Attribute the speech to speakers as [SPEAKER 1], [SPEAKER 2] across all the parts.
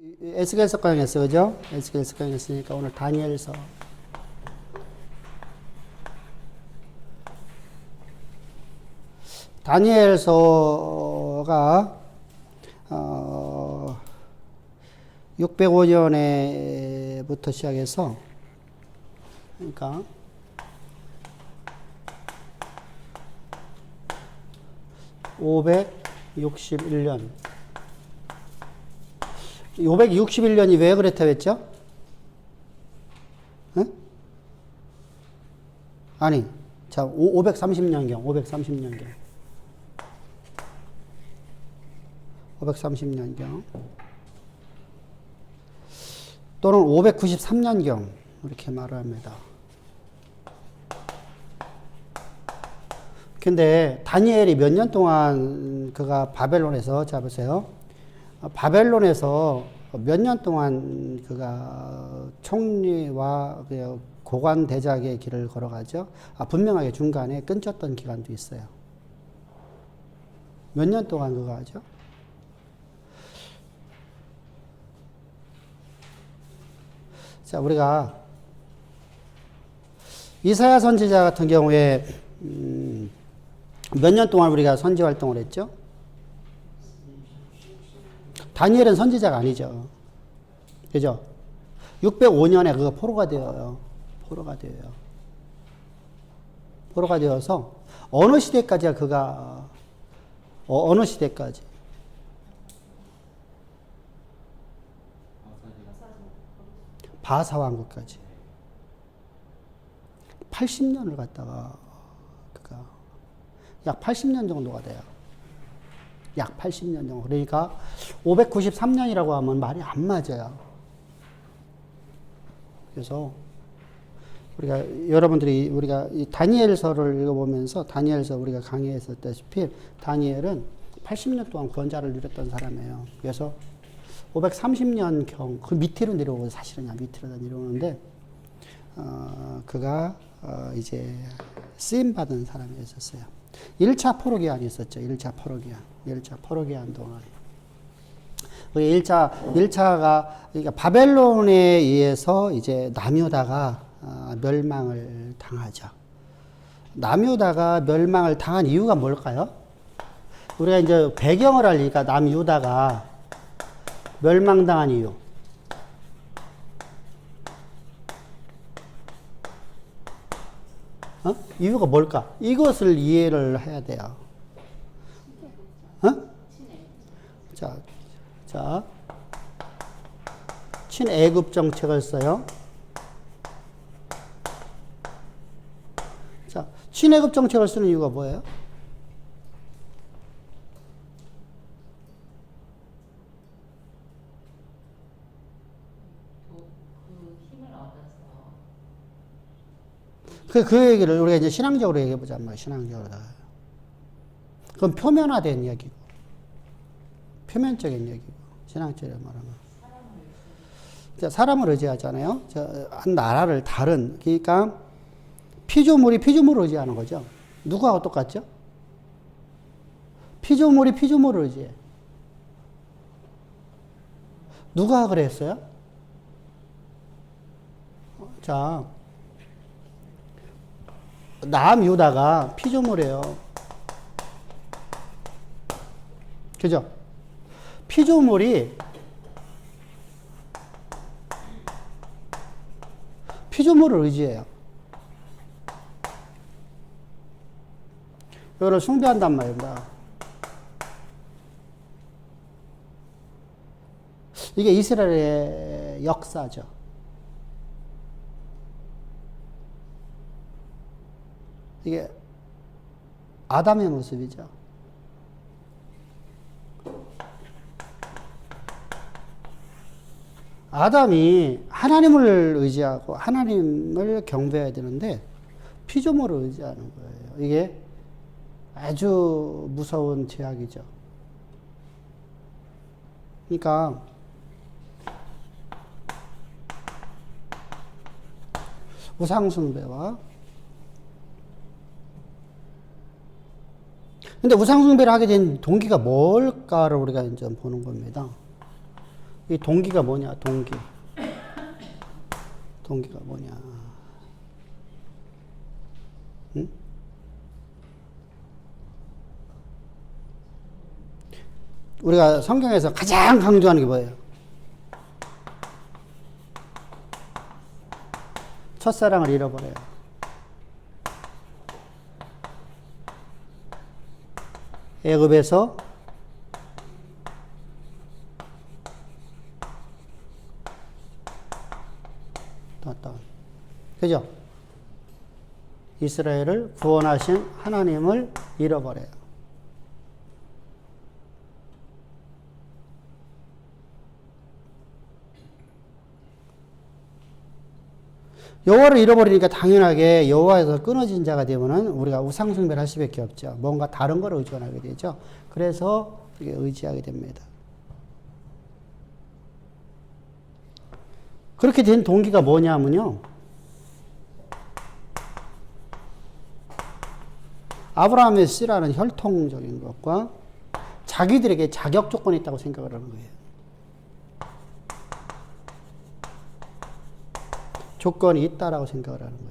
[SPEAKER 1] 에스겔서 강의했어, 그죠? 에스겔서 강의했으니까 오늘 다니엘서. 다니엘서가 605년에부터 시작해서, 그러니까 561년. 561년이 왜 그랬다고 했죠? 응? 아니, 자, 530년경, 530년경. 530년경. 또는 593년경. 이렇게 말을 합니다. 근데 다니엘이 몇 년 동안 그가 바벨론에서, 자 보세요. 바벨론에서 몇 년 동안 그가 총리와 고관 대작의 길을 걸어가죠. 분명하게 중간에 끊겼던 기간도 있어요. 몇 년 동안 그거 하죠? 자, 우리가 이사야 선지자 같은 경우에 몇 년 동안 우리가 선지 활동을 했죠? 다니엘은 선지자가 아니죠. 그죠? 605년에 그거 포로가 되어요. 포로가 되어요. 포로가 되어서 어느 시대까지야 그가 어느 시대까지? 바사왕국까지. 80년을 갖다가 그가 약 80년 정도가 돼요. 약 80년 정도. 그러니까 593년이라고 하면 말이 안 맞아요. 그래서 우리가 이 다니엘서를 읽어보면서 다니엘서 우리가 강의했었다시피 다니엘은 80년 동안 권좌를 누렸던 사람이에요. 그래서 530년경 그 밑으로 내려오고 사실은 밑으로 내려오는데 그가 이제 쓰임 받은 사람이었어요. 1차 포로기한이 있었죠. 1차 포로기한. 1차 포로기한 동안. 1차가, 그러니까 바벨론에 의해서 이제 남유다가 멸망을 당하죠. 남유다가 멸망을 당한 이유가 뭘까요? 우리가 이제 배경을 알리니까 남유다가 멸망당한 이유. 이유가 뭘까? 이것을 이해를 해야 돼요. 자, 친애굽 정책을 써요. 자, 친애굽 정책을 쓰는 이유가 뭐예요? 그 얘기를 우리가 이제 신앙적으로 얘기해보자. 신앙적으로. 그건 표면화된 얘기고. 표면적인 얘기고. 신앙적으로 말하면. 사람을 의지하잖아요. 한 나라를 그러니까 피조물을 의지하는 거죠. 누구하고 똑같죠? 피조물이 피조물을 의지해. 누가 그랬어요? 자, 남유다가 피조물이에요. 그죠? 피조물을 의지해요. 이거를 숭배한단 말입니다. 이게 이스라엘의 역사죠. 이게 아담의 모습이죠. 아담이 하나님을 의지하고 하나님을 경배해야 되는데 피조물을 의지하는 거예요. 이게 아주 무서운 죄악이죠. 그러니까 우상숭배와 근데 우상숭배를 하게 된 동기가 뭘까를 우리가 이제 보는 겁니다. 이 동기가 뭐냐, 동기. 동기가 뭐냐. 응? 우리가 성경에서 가장 강조하는 게 뭐예요? 첫사랑을 잃어버려요. 애굽에서 그죠? 이스라엘을 구원하신 하나님을 잃어버려요. 여호와를 잃어버리니까 당연하게 여호와에서 끊어진 자가 되면은 우리가 우상 숭배를 할 수밖에 없죠. 뭔가 다른 걸 의존하게 되죠. 그래서 이게 의지하게 됩니다. 그렇게 된 동기가 뭐냐면요. 아브라함의 씨라는 혈통적인 것과 자기들에게 자격 조건이 있다고 생각을 하는 거예요. 조건이 있다라고 생각을 하는 거예요.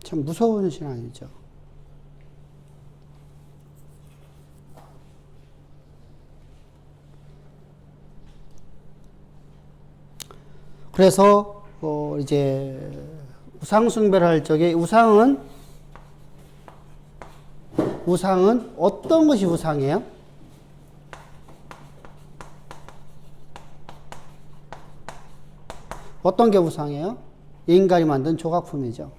[SPEAKER 1] 참 무서운 신앙이죠. 그래서 이제 우상 숭배를 할 적에 우상은 어떤 것이 우상이에요? 어떤 게 우상이에요? 인간이 만든 조각품이죠.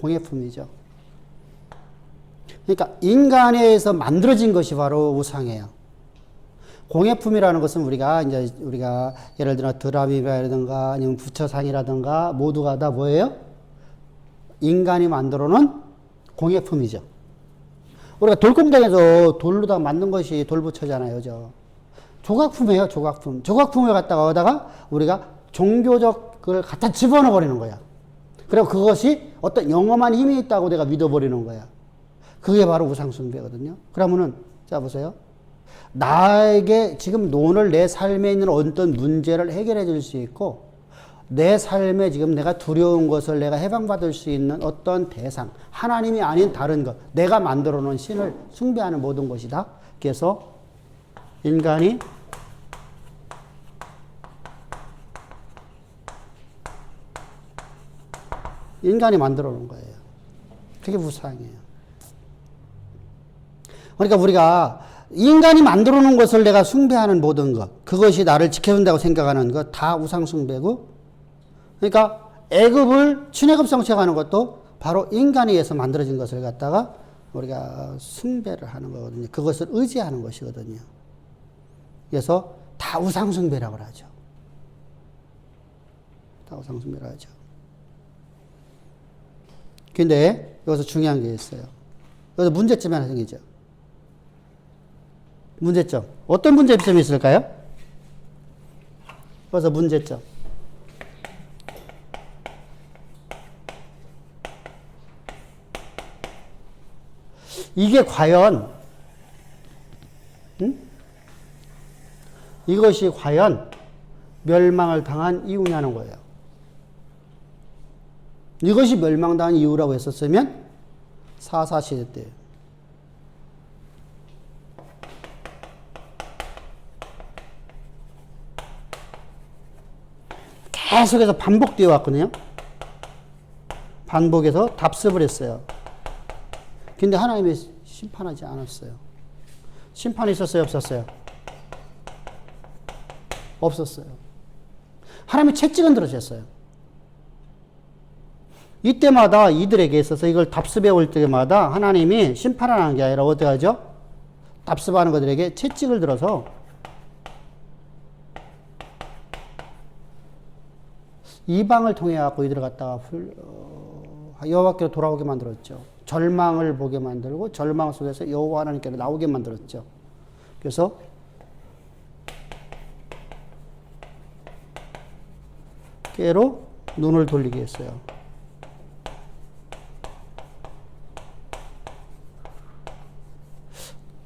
[SPEAKER 1] 공예품이죠. 그러니까 인간에 의해서 만들어진 것이 바로 우상이에요. 공예품이라는 것은 우리가 예를 들어 드라미라든가 아니면 부처상이라든가 모두가 다 뭐예요? 인간이 만들어 놓은 공예품이죠. 우리가 돌공장에서 돌로 다 만든 것이 돌부처잖아요. 그죠? 조각품이에요, 조각품. 조각품을 갖다가 우리가 종교적 걸 갖다 집어넣어 버리는 거야. 그리고 그것이 어떤 영험한 힘이 있다고 내가 믿어버리는 거야. 그게 바로 우상숭배거든요. 그러면은, 자, 보세요. 나에게 지금 오늘 내 삶에 있는 어떤 문제를 해결해 줄 수 있고, 내 삶에 지금 내가 두려운 것을 내가 해방받을 수 있는 어떤 대상, 하나님이 아닌 다른 것, 내가 만들어 놓은 신을 숭배하는 모든 것이다. 그래서 인간이 만들어 놓은 거예요. 그게 우상이에요. 그러니까 우리가 인간이 만들어 놓은 것을 내가 숭배하는 모든 것, 그것이 나를 지켜준다고 생각하는 것, 다 우상 숭배고, 그러니까 애굽을 출애굽 성취하는 것도 바로 인간에 의해서 만들어진 것을 갖다가 우리가 숭배를 하는 거거든요. 그것을 의지하는 것이거든요. 그래서 다 우상 숭배라고 하죠. 다 우상 숭배라고 하죠. 근데 여기서 중요한 게 있어요. 여기서 문제점이 하나 생기죠. 문제점. 어떤 문제점이 있을까요? 여기서 문제점. 이게 과연, 이것이 과연 멸망을 당한 이유냐는 거예요. 이것이 멸망당한 이유라고 했었으면 사사시대 때 계속해서 반복되어 왔거든요. 반복해서 답습을 했어요. 근데 하나님이 심판하지 않았어요. 심판이 있었어요, 없었어요? 없었어요. 하나님이 채찍은 들으셨어요. 이때마다 이들에게 있어서 이걸 답습해 올 때마다 하나님이 심판하는 게 아니라 어떻게 하죠? 답습하는 것들에게 채찍을 들어서 이방을 통해 갖고 이들을 갖다가 여호와께로 돌아오게 만들었죠. 절망을 보게 만들고 절망 속에서 여호와 하나님께로 나오게 만들었죠. 그래서 깨로 눈을 돌리게 했어요.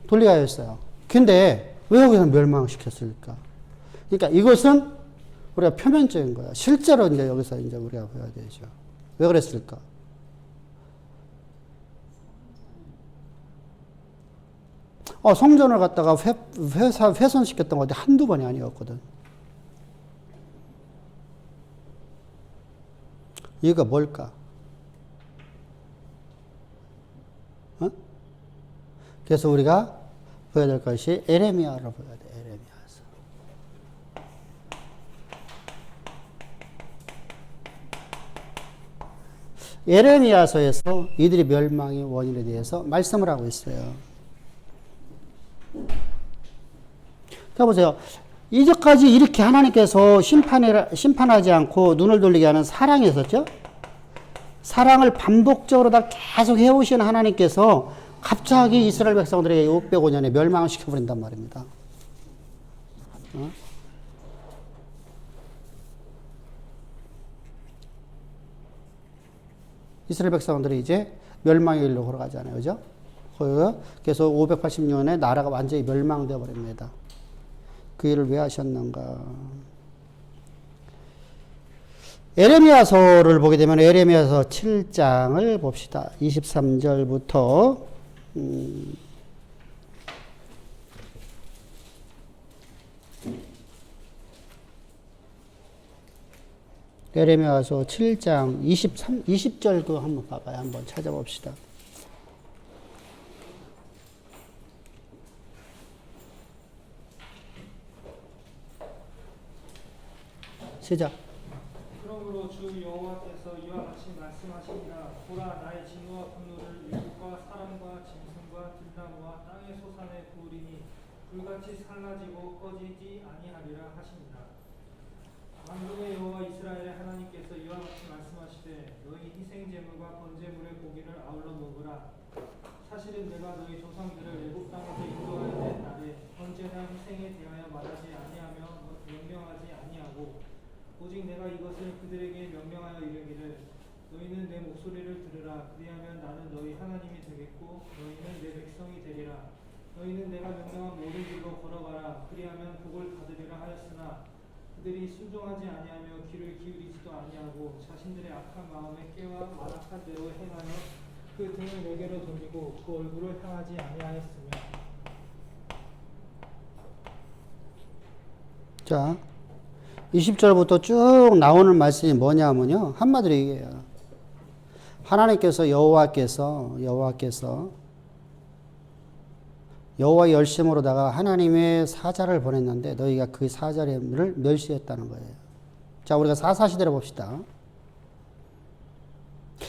[SPEAKER 1] 돌리하였어요. 근데 왜 여기서 멸망시켰을까? 그러니까 이것은 우리가 표면적인 거야. 실제로 이제 여기서 이제 우리가 봐야 되죠. 왜 그랬을까? 성전을 갖다가 훼손시켰던 것이 한두 번이 아니었거든. 이유가 뭘까? 그래서 우리가 봐야 될 것이 에레미야를 봐야 돼. 에레미야서에서 이들이 멸망의 원인에 대해서 말씀을 하고 있어요. 자, 보세요. 이제까지 이렇게 하나님께서 심판하지 않고 눈을 돌리게 하는 사랑이 있었죠? 사랑을 반복적으로 다 계속 해오신 하나님께서 갑자기 이스라엘 백성들에게 605년에 멸망을 시켜버린단 말입니다. 이스라엘 백성들이 이제 멸망의 길로 걸어가잖아요. 그죠? 그래서 580년에 나라가 완전히 멸망되어 버립니다. 그 일을 왜 하셨는가? 에레미야서를 보게 되면 에레미야서 7장을 봅시다. 23절부터 에레미야서 7장 20절도 한번 봐봐요. 한번 찾아봅시다. 시작.
[SPEAKER 2] 그러므로 주 여호와께서 이와 같이 말씀하시니라. 보라, 나의 진노와 분노를 일곱과 사람과 짐승과 들나무와 땅의 소산에 부으리니 불같이 살라지고 꺼지지 아니하리라 하시니라. 만군의 여호와 이스라엘의 하나님께서 이와 같이 말씀하시되 너희 희생 제물과 번제물의 고기를 아울러 먹으라. 사실은 내가 너희 조상들을 애굽 땅에서 인도하여 낸 날에 번제나 희생에 대하여 말하지 아니하며 명령하지 아니하고 오직 내가 이것을 그들에게 명령하여 이르기를 너희는 내 목소리를 들으라. 그리하면 나는 너희 하나님이 되겠고 너희는 내 백성이 되리라. 너희는 내가 명령한 모든 길로 걸어가라. 그리하면 복을 받으리라 하였으나 그들이 순종하지 아니하며 귀를 기울이지도 아니하고 자신들의 악한 마음에 깨와 완악한 대로 행하여 그 등을 내게로 돌리고 그 얼굴을 향하지 아니하였으며.
[SPEAKER 1] 자, 20절부터 쭉 나오는 말씀이 뭐냐면요. 한마디로 얘기해요. 하나님께서 여호와의 열심으로다가 하나님의 사자를 보냈는데 너희가 그 사자를 멸시했다는 거예요. 자, 우리가 사사시대를 봅시다.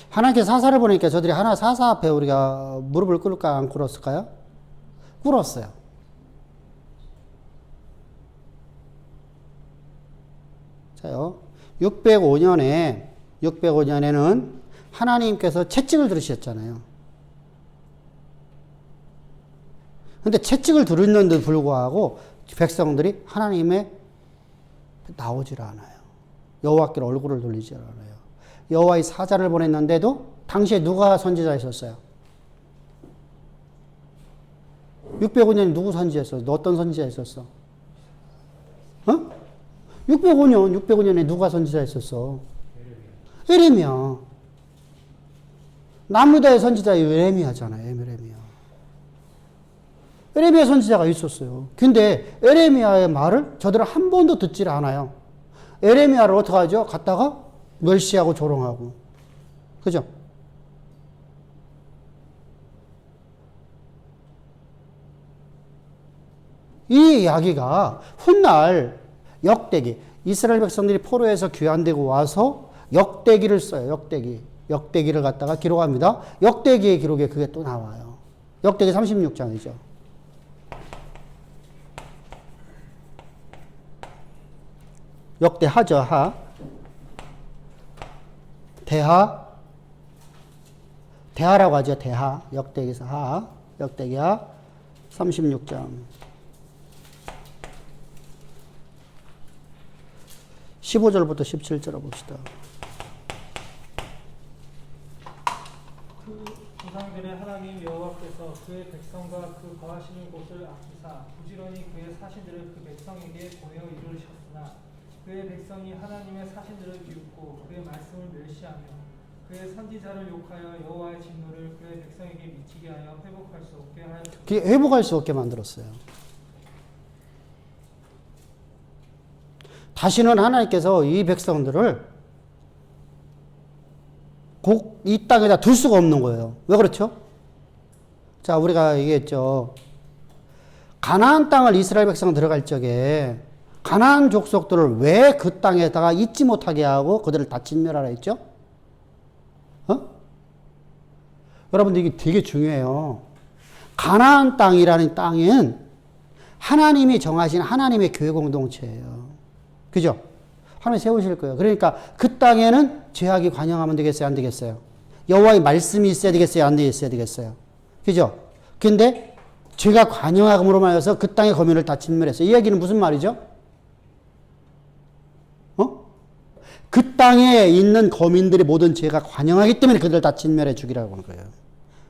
[SPEAKER 1] 하나님께서 사사를 보내니까 저들이 사사 앞에 우리가 무릎을 꿇을까 안 꿇었을까요? 꿇었어요. 자요. 605년에는 하나님께서 채찍을 들으셨잖아요. 근데 채찍을 들었는데도 불구하고 백성들이 하나님의 나오질 않아요. 여호와께로 얼굴을 돌리질 않아요. 여호와의 사자를 보냈는데도 당시에 누가 선지자 있었어요? 605년에 누구 선지했어? 어떤 선지자 있었어? 605년에 누가 선지자 있었어? 에레미야. 남유다의 선지자 에레미야잖아요. 에레미야 선지자가 있었어요. 근데 에레미야의 말을 저들은 한 번도 듣질 않아요. 에레미야를 어떻게 하죠? 갖다가 멸시하고 조롱하고. 그죠? 이 이야기가 훗날 역대기, 이스라엘 백성들이 포로에서 귀환되고 와서 역대기를 써요. 역대기를 갖다가 기록합니다. 역대기의 기록에 그게 또 나와요. 역대기 36장이죠. 역대하죠. 하. 대하라고 하죠. 대하. 역대기에서 하. 역대기하 36장. 15절부터 17절을 봅시다.
[SPEAKER 2] 그 조상들의 하나님 여호와께서 그의 백성과 그 거하시는 곳을 아끼사 부지런히 그의 사신들을 그 백성에게 보내어 이루셨으나 그의 백성이 하나님의 사신들을 비웃고 그의 말씀을 멸시하며 그의 선지자를 욕하여 여호와의 진노를 그의 백성에게 미치게 하여 회복할 수 없게 하였습니다.
[SPEAKER 1] 그게 회복할 수 없게 만들었어요. 다시는 하나님께서 이 백성들을 꼭 이 땅에다 둘 수가 없는 거예요. 왜 그렇죠? 자, 우리가 얘기했죠. 가나안 땅을 이스라엘 백성 들어갈 적에 가나안 족속들을 왜 그 땅에다가 잊지 못하게 하고 그들을 다 진멸하라 했죠? 여러분들 이게 되게 중요해요. 가나안 땅이라는 땅은 하나님이 정하신 하나님의 교회 공동체예요. 그죠? 하나님 세우실 거예요. 그러니까 그 땅에는 죄악이 관영하면 되겠어요? 안 되겠어요? 여호와의 말씀이 있어야 되겠어요? 안 있어야 되겠어요? 그죠? 근데 죄가 관영함으로 말해서 그 땅의 거민을 다 진멸했어요. 이 얘기는 무슨 말이죠? 그 땅에 있는 거민들의 모든 죄가 관영하기 때문에 그들을 다 진멸해 주기라고 하는 거예요.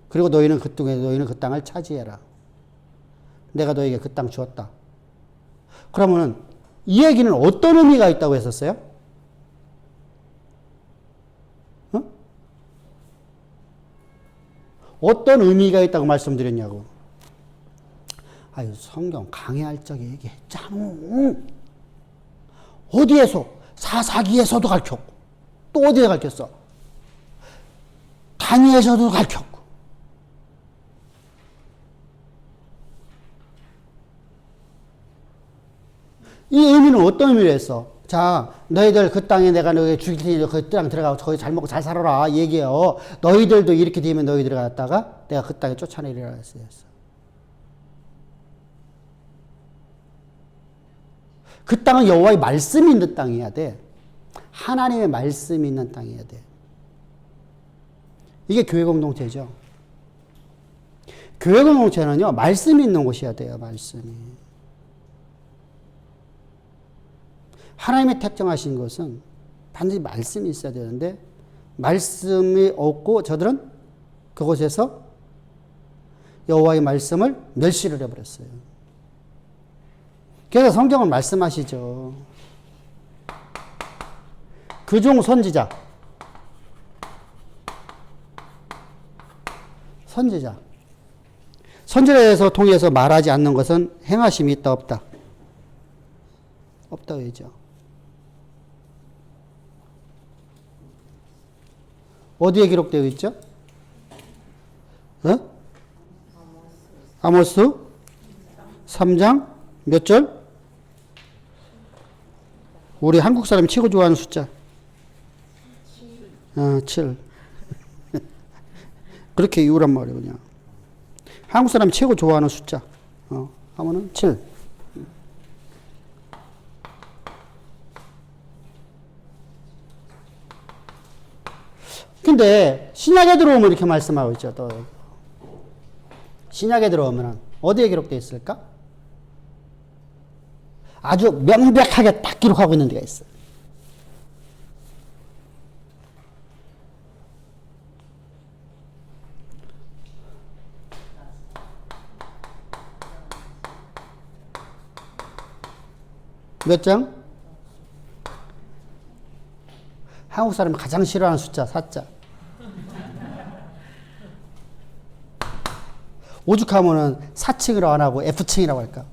[SPEAKER 1] 그리고 너희는 그 땅을 차지해라. 내가 너에게 그 땅 주었다. 그러면은 이 얘기는 어떤 의미가 있다고 했었어요? 어떤 의미가 있다고 말씀드렸냐고. 아유, 성경 강해할 적에 얘기했잖아. 어디에서? 사사기에서도 가르쳤고, 또 어디에 가르쳤어? 다니엘에서도 가르쳤고. 이 의미는 어떤 의미를 했어? 자, 너희들 그 땅에 내가 너희 죽일 테니 그 땅 들어가고 거기 잘 먹고 잘 살아라. 얘기해요. 너희들도 이렇게 되면 너희 들어갔다가 내가 그 땅에 쫓아내리라 했어요. 그 땅은 여호와의 말씀이 있는 땅이어야 돼. 하나님의 말씀이 있는 땅이어야 돼. 이게 교회 공동체죠. 교회 공동체는요, 말씀이 있는 곳이어야 돼요, 말씀이. 하나님이 택정하신 것은 반드시 말씀이 있어야 되는데, 말씀이 없고 저들은 그곳에서 여호와의 말씀을 멸시를 해버렸어요. 그래서 성경은 말씀하시죠. 그중 선지자. 선지자에서 통해서 말하지 않는 것은 행하심이 있다 없다? 없다고 했죠. 어디에 기록되어 있죠? 아모스 3장 몇 절? 우리 한국 사람이 최고 좋아하는 숫자. 7. 그렇게 이유란 말이에요, 그냥. 한국 사람이 최고 좋아하는 숫자. 하면은 7. 근데 신약에 들어오면 이렇게 말씀하고 있죠. 또 신약에 들어오면 어디에 기록되어 있을까? 아주 명백하게 딱 기록하고 있는 데가 있어요. 몇 장? 한국 사람이 가장 싫어하는 숫자 4자. 오죽하면은 4층이라고 안 하고 F층이라고 할까?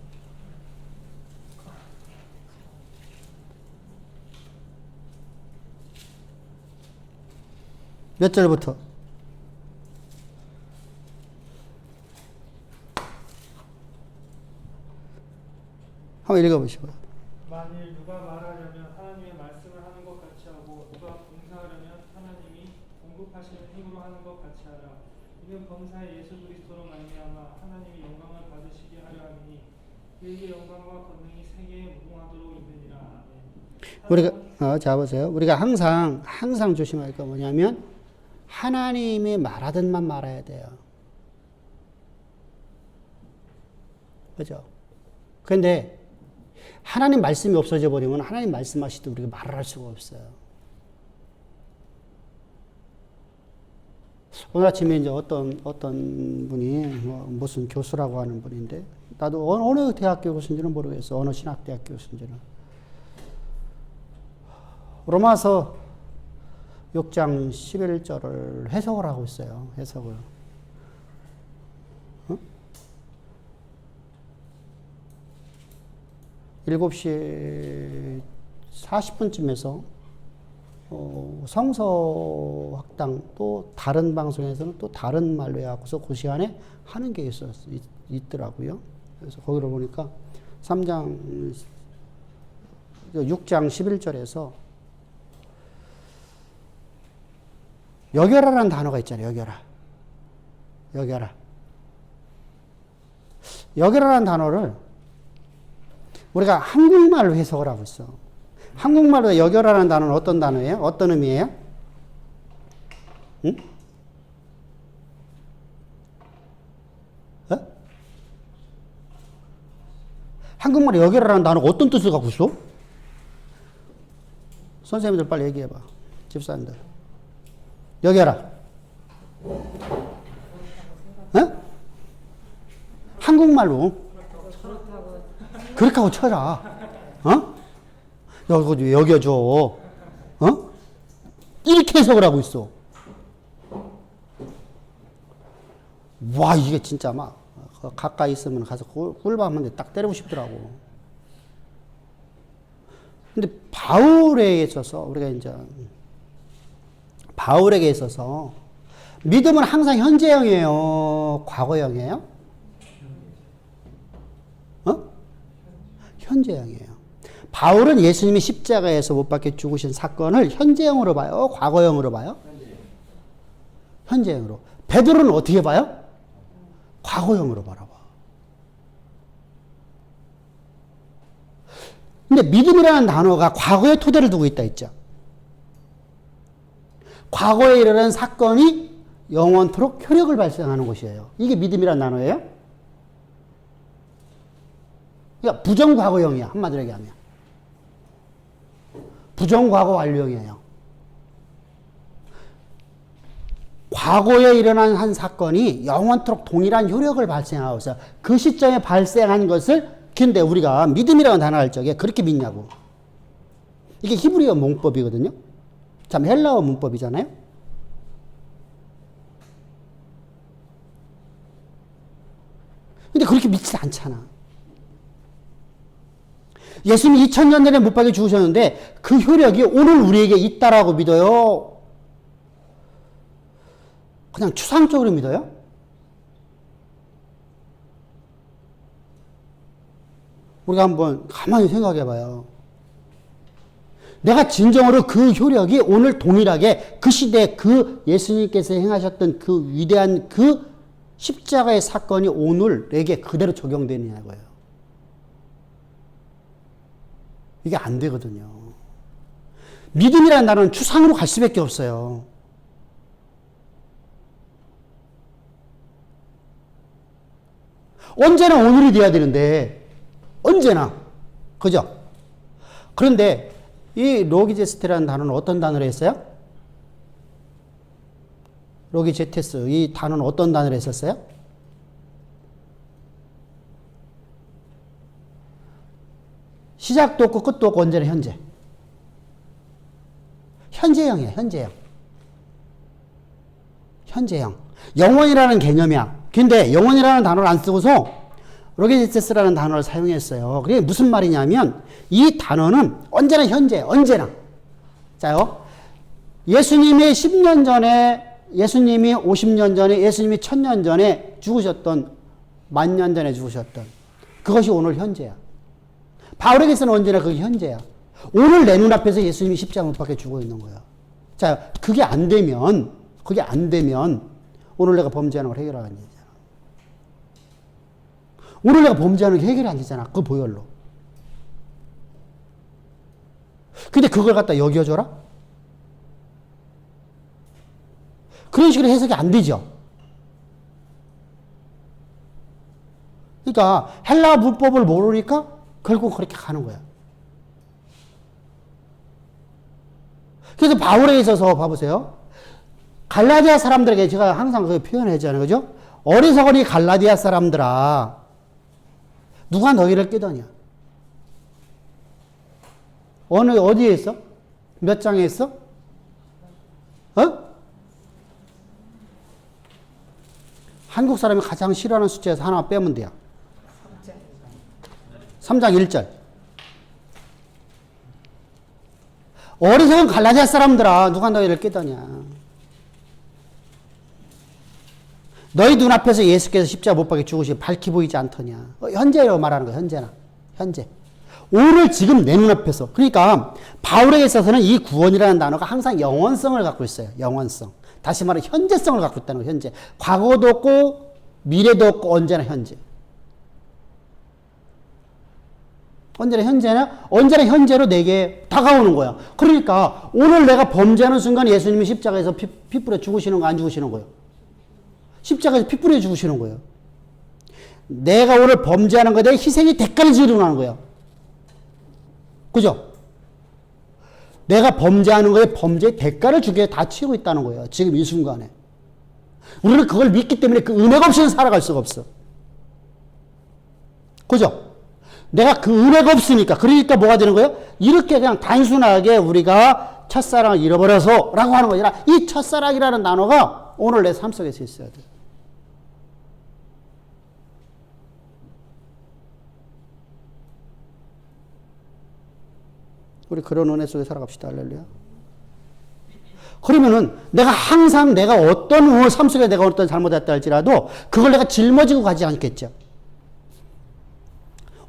[SPEAKER 1] 몇 절부터? 한번 읽어보시고요.
[SPEAKER 2] 만일 누가 말하려면 하나님의 말씀을 하는 것 같이 하고 누가 봉사하려면 하나님이 공급하시는 힘으로 하는 것 같이 하라. 이는 범사의 예수 그리스도로 말미암아 하나님이 영광을 받으시게 하려 함이니 그에게 영광과 권능이 세계에 무궁하도록 있느니라. 아멘.
[SPEAKER 1] 우리가 자 보세요. 우리가 항상 조심할 거 뭐냐면 하나님이 말하듯만 말해야 돼요. 그죠? 그런데 하나님 말씀이 없어져 버리면 하나님 말씀하시도 우리가 말을 할 수가 없어요. 오늘 아침에 이제 어떤 분이 무슨 교수라고 하는 분인데, 나도 어느 대학교 교수인지는 모르겠어. 어느 신학대학교 교수인지는. 로마서 6장 11절을 해석을 하고 있어요. 해석을. 어? 7시 40분쯤에서 성서학당 또 다른 방송에서는 또 다른 말로 해갖고서 그 시간에 하는 게 있더라고요. 그래서 거기를 보니까 6장 11절에서 여겨라라는 단어가 있잖아요. 여겨라. 여겨라라는 단어를 우리가 한국말로 해석을 하고 있어. 한국말로 여겨라라는 단어는 어떤 단어예요? 어떤 의미예요? 응? 어? 한국말에 여겨라라는 단어가 어떤 뜻을 갖고 있어? 선생님들 빨리 얘기해봐. 집사님들. 여겨라. 어? 한국말로. 그렇게 하고 쳐라. 어? 여겨줘. 어? 이렇게 해석을 하고 있어. 와, 이게 진짜 막, 가까이 있으면 가서 꿀밤 한 대 딱 때리고 싶더라고. 근데 바울에 있어서, 우리가 이제, 바울에게 있어서, 믿음은 항상 현재형이에요? 과거형이에요? 어? 현재형이에요. 바울은 예수님이 십자가에서 못 박혀 죽으신 사건을 현재형으로 봐요? 과거형으로 봐요? 현재형으로. 베드로는 어떻게 봐요? 과거형으로 바라봐. 근데 믿음이라는 단어가 과거에 토대를 두고 있다 했죠. 과거에 일어난 사건이 영원토록 효력을 발생하는 것이에요. 이게 믿음이라는 단어예요? 그러니까 부정과거형이야. 한마디로 얘기하면. 부정과거 완료형이에요. 과거에 일어난 한 사건이 영원토록 동일한 효력을 발생하고 있어요. 그 시점에 발생한 것을 근데 우리가 믿음이라는 단어 할 적에 그렇게 믿냐고. 이게 히브리어 문법이거든요. 참 헬라어 문법이잖아요. 근데 그렇게 믿지 않잖아. 예수님이 2000년 전에 못 박혀 죽으셨는데 그 효력이 오늘 우리에게 있다라고 믿어요? 그냥 추상적으로 믿어요? 우리가 한번 가만히 생각해 봐요. 내가 진정으로 그 효력이 오늘 동일하게 그 시대에 그 예수님께서 행하셨던 그 위대한 그 십자가의 사건이 오늘 내게 그대로 적용되느냐고요. 이게 안 되거든요. 믿음이라는 단어는 추상으로 갈 수밖에 없어요. 언제나 오늘이 돼야 되는데, 언제나. 그죠? 그런데 이 로기제스테라는 단어는 어떤 단어로 했어요? 로기제테스, 이 단어는 어떤 단어로 했었어요? 시작도 없고 끝도 없고 언제나 현재. 현재형이에요. 현재형. 영원이라는 개념이야. 근데 영원이라는 단어를 안 쓰고서 로게제테스라는 단어를 사용했어요. 그게 무슨 말이냐면 이 단어는 언제나 현재, 언제나. 자요. 예수님이 10년 전에, 예수님이 50년 전에, 예수님이 1000년 전에 죽으셨던, 10,000년 전에 죽으셨던 그것이 오늘 현재야. 바울에게서는 언제나 그게 현재야. 오늘 내 눈앞에서 예수님이 십자가 못 박혀 죽어 있는 거야. 자, 그게 안 되면 오늘 내가 범죄하는 걸 해결하는 얘기잖아. 오늘 내가 범죄하는 게 해결이 안 되잖아. 그 보혈로. 근데 그걸 갖다 여겨줘라? 그런 식으로 해석이 안 되죠. 그러니까 헬라 문법을 모르니까 결국 그렇게 가는 거야. 그래서 바울에 있어서 봐보세요. 갈라디아 사람들에게 제가 항상 그 표현하잖아요. 그죠? 어리석으니 갈라디아 사람들아, 누가 너희를 깨더냐? 어디에 있어? 몇 장에 있어? 한국 사람이 가장 싫어하는 숫자에서 하나 빼면 돼요. 3장 1절. 어리석은 갈라디아 사람들아, 누가 너희를 깨더냐? 너희 눈앞에서 예수께서 십자가 못 박혀 죽으시고 밝히 보이지 않더냐? 현재로 말하는 거예요. 현재나. 현재. 오늘 지금 내 눈앞에서. 그러니까 바울에게 있어서는 이 구원이라는 단어가 항상 영원성을 갖고 있어요. 영원성. 다시 말해 현재성을 갖고 있다는 거예요. 현재. 과거도 없고 미래도 없고 언제나 현재. 언제나 현재로 내게 다가오는 거야. 그러니까 오늘 내가 범죄하는 순간 예수님이 십자가에서 피 뿌려 죽으시는 거 안 죽으시는 거예요? 십자가에서 피 뿌려 죽으시는 거예요. 내가 오늘 범죄하는 것에 대해 희생이 대가를 지르는 거예요. 그죠? 내가 범죄하는 거에 범죄의 대가를 주게 다 치고 있다는 거예요. 지금 이 순간에. 우리는 그걸 믿기 때문에 그 은혜가 없이는 살아갈 수가 없어. 그죠? 내가 그 은혜가 없으니까. 그러니까 뭐가 되는 거예요? 이렇게 그냥 단순하게 우리가 첫사랑을 잃어버려서 라고 하는 거지. 이 첫사랑이라는 단어가 오늘 내 삶 속에서 있어야 돼. 우리 그런 은혜 속에 살아갑시다. 할렐루야. 그러면은 내가 항상 내가 어떤 오늘 삶 속에 내가 어떤 잘못했다 할지라도 그걸 내가 짊어지고 가지 않겠죠.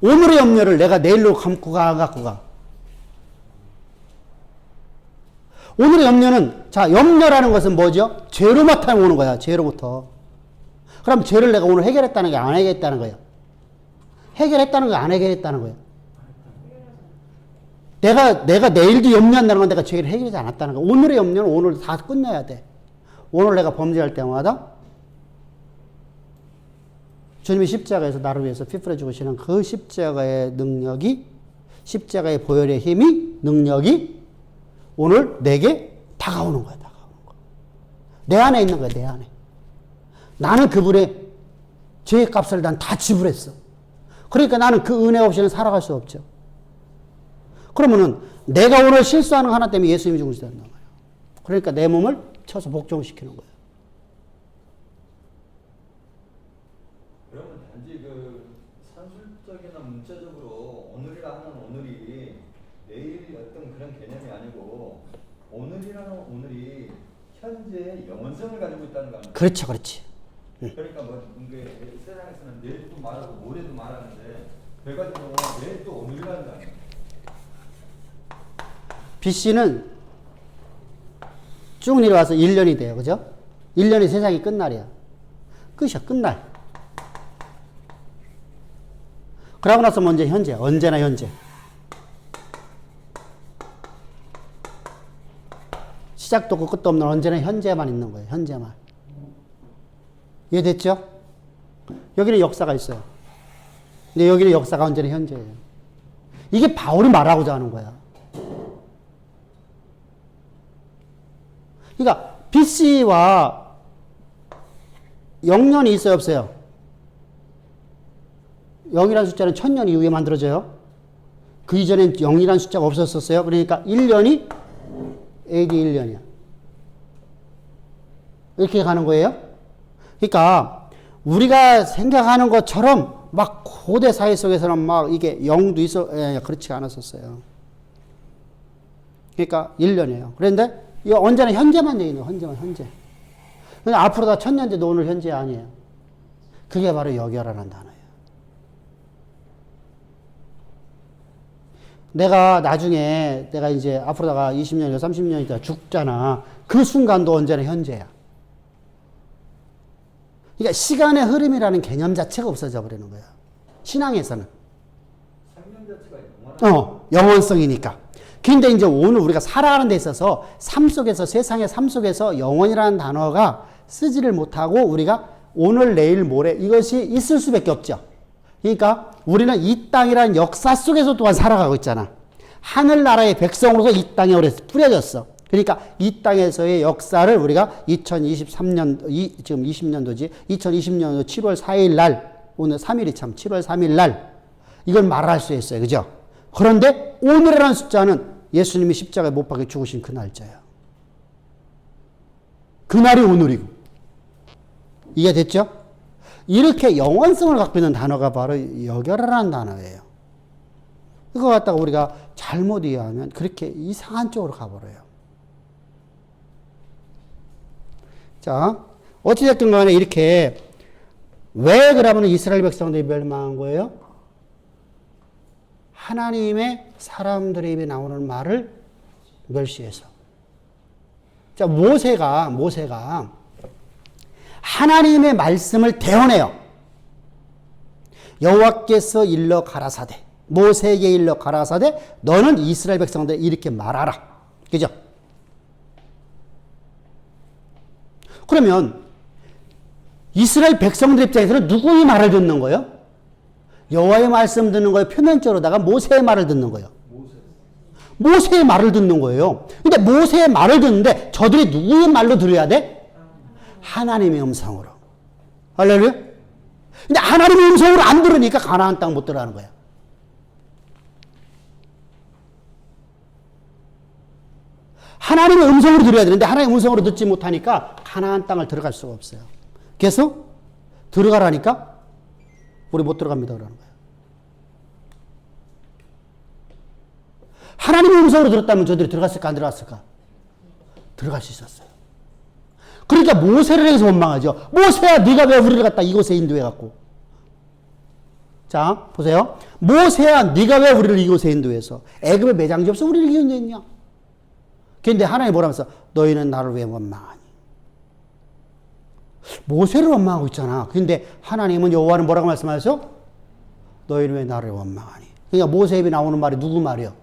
[SPEAKER 1] 오늘의 염려를 내가 내일로 갖고 가. 오늘의 염려는, 자, 염려라는 것은 뭐죠? 죄로부터 오는 거야. 죄로부터. 그럼 죄를 내가 오늘 해결했다는 게 안 해결했다는 거예요. 해결했다는 거 안 해결했다는 거예요. 내가 내일도 염려한다는 건 내가 죄를 해결하지 않았다는 거예요. 오늘의 염려는 오늘 다 끝내야 돼. 오늘 내가 범죄할 때마다 주님이 십자가에서 나를 위해서 피 뿌려 죽으시는 그 십자가의 능력이, 십자가의 보혈의 힘이, 능력이 오늘 내게 다가오는 거야. 다가오는 거야. 내 안에 있는 거야. 내 안에. 나는 그분의 죄의 값을 난 다 지불했어. 그러니까 나는 그 은혜 없이는 살아갈 수 없죠. 그러면은 내가 오늘 실수하는 거 하나 때문에 예수님이 죽으시다는 거예요. 그러니까 내 몸을 쳐서 복종시키는 거예요.
[SPEAKER 3] 그러면 단지 그 산술적이나 문자적으로 오늘이라 하는 오늘이 내일이 어떤 그런 개념이 아니고 오늘이라는 오늘이 현재의 영원성을 가지고 있다는 거 아니에요?
[SPEAKER 1] 그렇죠, 그렇지.
[SPEAKER 3] 그러니까 뭐 세상에서는 내일도 말하고 모레도 말하는데 결과적으로 내일도 오늘이라는 거 아니에요?
[SPEAKER 1] BC는 쭉 내려와서 1년이 돼요. 그죠? 1년이 세상이 끝날이야. 끝이야, 끝날. 그러고 나서 먼저 현재, 언제나 현재. 시작도 없고 끝도 없는 언제나 현재만 있는 거예요. 현재만. 이해됐죠? 여기는 역사가 있어요. 근데 여기는 역사가 언제나 현재예요. 이게 바울이 말하고자 하는 거야. 그러니까 BC와 0년이 있어요, 없어요? 0이라는 숫자는 1000년 이후에 만들어져요. 그 이전엔 0이라는 숫자가 없었었어요. 그러니까 1년이 AD 1년이야. 이렇게 가는 거예요. 그러니까 우리가 생각하는 것처럼 막 고대 사회 속에서는 막 이게 0도 있어, 그렇지 않았었어요. 그러니까 1년이에요. 그런데 이거 언제나 현재만 얘기해요. 현재. 근데 앞으로 다 1000년째도 오늘 현재 아니에요. 그게 바로 여겨라는 단어예요. 내가 나중에 내가 이제 앞으로다가 20년, 30년 있다 죽잖아. 그 순간도 언제나 현재야. 그러니까 시간의 흐름이라는 개념 자체가 없어져 버리는 거야. 신앙에서는.
[SPEAKER 3] 생명 자체가
[SPEAKER 1] 영원성이니까. 근데 이제 오늘 우리가 살아가는 데 있어서 삶 속에서, 세상의 삶 속에서 영원이라는 단어가 쓰지를 못하고 우리가 오늘, 내일, 모레 이것이 있을 수밖에 없죠. 그러니까 우리는 이 땅이라는 역사 속에서 또한 살아가고 있잖아. 하늘나라의 백성으로서 이 땅에 오래 뿌려졌어. 그러니까 이 땅에서의 역사를 우리가 2023년, 지금 20년도지, 2020년도 7월 4일 날, 오늘 3일이 참 7월 3일 날, 이걸 말할 수 있어요. 그죠? 그런데 오늘이라는 숫자는 예수님이 십자가에 못 박혀 죽으신 그 날짜예요. 그날이 오늘이고. 이해됐죠? 이렇게 영원성을 갖고 있는 단어가 바로 여결하라는 단어예요. 이거 갖다가 우리가 잘못 이해하면 그렇게 이상한 쪽으로 가버려요. 자, 어찌됐든 간에 이렇게 왜 그러면 이스라엘 백성들이 멸망한 거예요? 하나님의 사람들의 입에 나오는 말을 멸시해서. 자, 모세가 하나님의 말씀을 대언해요. 여호와께서 일러 가라사대, 모세에게 일러 가라사대, 너는 이스라엘 백성들에게 이렇게 말하라. 그죠? 그러면 이스라엘 백성들 입장에서는 누구의 말을 듣는 거예요? 여호와의 말씀 듣는 거예요? 표면적으로다가 모세의 말을 듣는 거예요? 모세의 말을 듣는 거예요. 근데 모세의 말을 듣는데 저들이 누구의 말로 들어야 돼? 하나님의 음성으로. 할렐루야? 근데 하나님의 음성으로 안 들으니까 가나안 땅 못 들어가는 거야. 하나님의 음성으로 들어야 되는데 하나님의 음성으로 듣지 못하니까 가나안 땅을 들어갈 수가 없어요. 그래서 들어가라니까 우리 못 들어갑니다 그러는 거예요. 하나님의 음성으로 들었다면 저들이 들어갔을까 안 들어갔을까? 들어갈 수 있었어요. 그러니까 모세를 해서 원망하죠. 모세야 네가 왜 우리를 갖다 이곳에 인도해갖고. 자 보세요. 모세야 네가 왜 우리를 이곳에 인도해서 애굽에 매장지 없어 우리를 인도했냐. 그런데 하나님 뭐라면서 너희는 나를 왜 원망하니. 모세를 원망하고 있잖아. 그런데 하나님은 여호와는 뭐라고 말씀하셨어? 너희는 왜 나를 원망하니. 그러니까 모세 입에 나오는 말이 누구 말이요?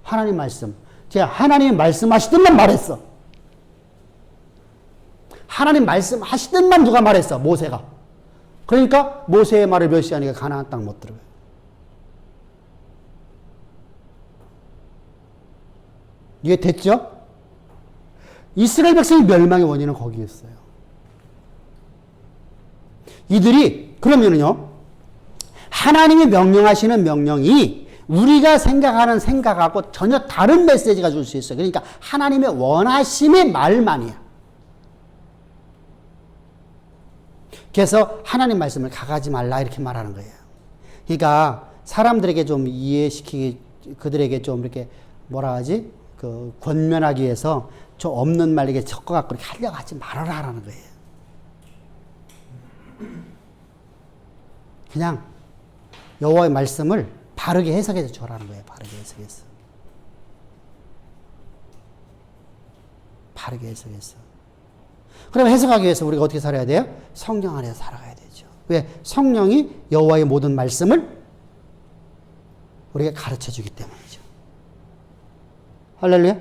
[SPEAKER 1] 하나님 말씀. 제가 하나님 말씀하시던만 말했어. 하나님 말씀하시던만 누가 말했어? 모세가. 그러니까 모세의 말을 멸시하니까 가나안 땅 못 들어가요. 이게 됐죠? 이스라엘 백성의 멸망의 원인은 거기에 있어요. 이들이 그러면은요, 하나님이 명령하시는 명령이 우리가 생각하는 생각하고 전혀 다른 메시지가 줄 수 있어요. 그러니까 하나님의 원하심의 말만이야. 그래서 하나님 말씀을 가가지 말라 이렇게 말하는 거예요. 그러니까 사람들에게 좀 이해시키기, 그들에게 좀 이렇게 뭐라 하지? 그 권면하기 위해서 좀 없는 말에게 섞어갖고 이렇게 하려고 하지 말아라라는 거예요. 그냥 여호와의 말씀을 바르게 해석해서 줘라는 거예요. 바르게 해석해서. 바르게 해석해서. 그러면 해석하기 위해서 우리가 어떻게 살아야 돼요? 성령 안에서 살아가야 되죠. 왜? 성령이 여호와의 모든 말씀을 우리가 가르쳐주기 때문이죠. 할렐루야?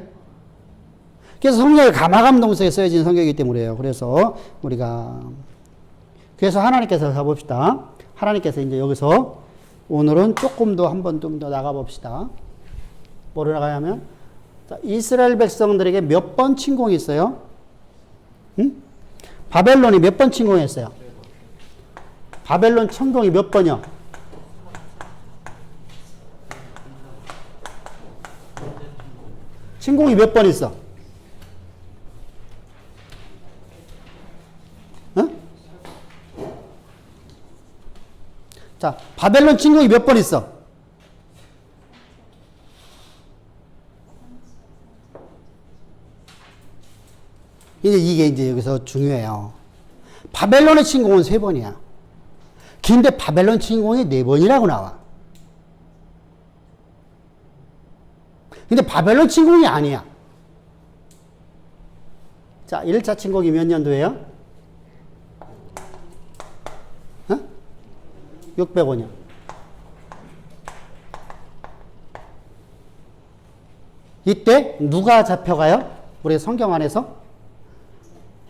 [SPEAKER 1] 그래서 성령의 감화감동서에 쓰여진 성경이기 때문에요. 그래서 그래서 하나님께서 가봅시다. 하나님께서 이제 여기서 오늘은 조금 더 한 번 좀 더 나가봅시다. 뭐로 나가냐면, 자, 이스라엘 백성들에게 몇 번 침공이 있어요? 응? 바벨론이 몇 번 침공했어요? 바벨론 침공이 몇 번이요? 침공이 몇 번 있어? 응? 자, 바벨론 침공이 몇 번 있어? 이게 이제 여기서 중요해요. 바벨론의 침공은 3번이야. 근데 바벨론 침공이 4번이라고 나와. 근데 바벨론 침공이 아니야. 자, 1차 침공이 몇 년도예요? 605년. 이때 누가 잡혀가요? 우리 성경 안에서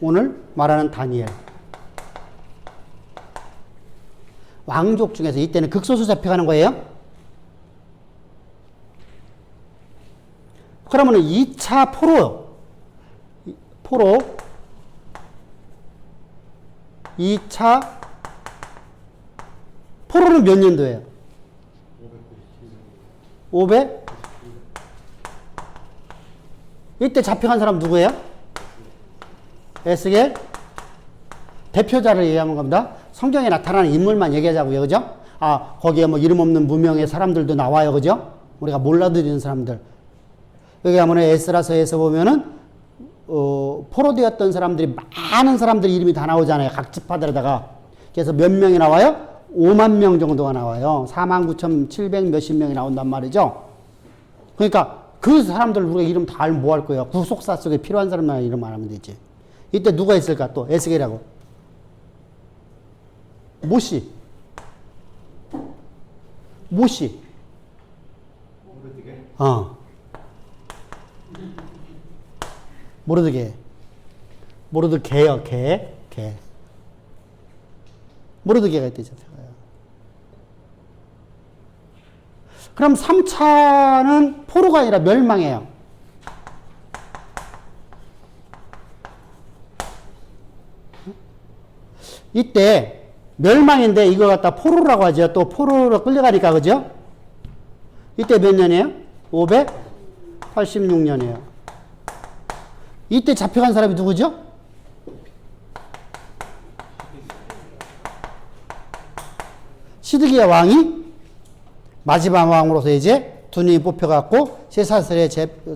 [SPEAKER 1] 오늘 말하는 다니엘. 왕족 중에서 이때는 극소수 잡혀가는 거예요. 그러면은 2차 포로 2차 포로는 몇 년도예요? 500? 이때 잡혀간 사람 누구예요? 에스겔? 대표자를 얘기하는 겁니다. 성경에 나타나는 인물만 얘기하자고요. 그죠? 아, 거기에 뭐 이름 없는 무명의 사람들도 나와요. 그죠? 우리가 몰라드리는 사람들. 여기 하면 에스라서에서 보면은, 포로되었던 사람들이, 많은 사람들 이름이 다 나오잖아요. 각 지파들에다가. 그래서 몇 명이 나와요? 5만 명 정도가 나와요. 49,700 몇십 명이 나온단 말이죠. 그러니까 그 사람들 우리가 이름 다 알면 뭐 할 거예요? 구속사 속에 필요한 사람만 이름 안 하면 되지. 이때 누가 있을까 또? 에스겔이라고. 모시. 모르드게요, 개. 모르드게가 있대죠. 그럼 3차는 포로가 아니라 멸망해요. 이때 멸망인데 이거 갖다 포로라고 하죠. 또 포로로 끌려가니까, 그죠? 이때 몇 년이에요? 586년이에요. 이때 잡혀간 사람이 누구죠? 시드기야 왕이 마지막 왕으로서 이제 두 눈이 뽑혀갖고 쇠사슬에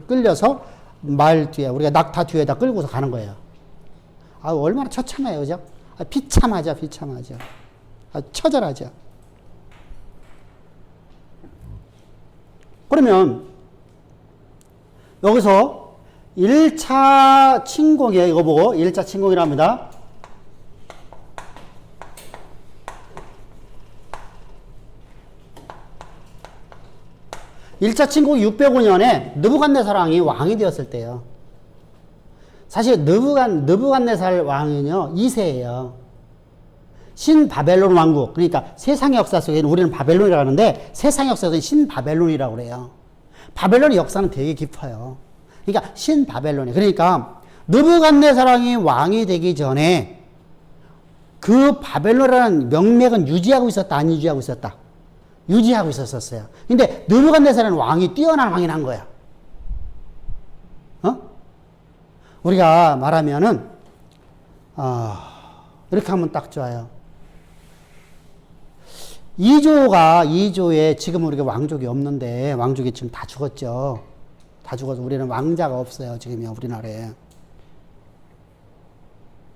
[SPEAKER 1] 끌려서 말 뒤에, 우리가 낙타 뒤에다 끌고서 가는 거예요. 아, 얼마나 처참해요, 그죠? 아, 비참하죠. 아, 처절하죠. 그러면 여기서 1차 침공이에요. 이거 보고 1차 침공이랍니다. 1차 침공이 605년에 느부갓네살 왕이 왕이 되었을 때요. 사실 느부갓네살 왕은요 2세예요. 신바벨론 왕국, 그러니까 세상의 역사 속에는 우리는 바벨론이라고 하는데 세상의 역사에서는 신바벨론이라고 그래요. 바벨론의 역사는 되게 깊어요. 그러니까 신바벨론이, 그러니까 느부갓네살 왕이 왕이 되기 전에 그 바벨론이라는 명맥은 유지하고 있었다, 안 유지하고 있었다? 유지하고 있었어요. 근데 느부갓네살은 왕이 뛰어난 왕이 난 거야. 우리가 말하면은 이렇게 하면 딱 좋아요. 2조에 지금 우리가 왕족이 없는데, 왕족이 지금 다 죽었죠. 다 죽어서 우리는 왕자가 없어요. 지금요, 우리나라에.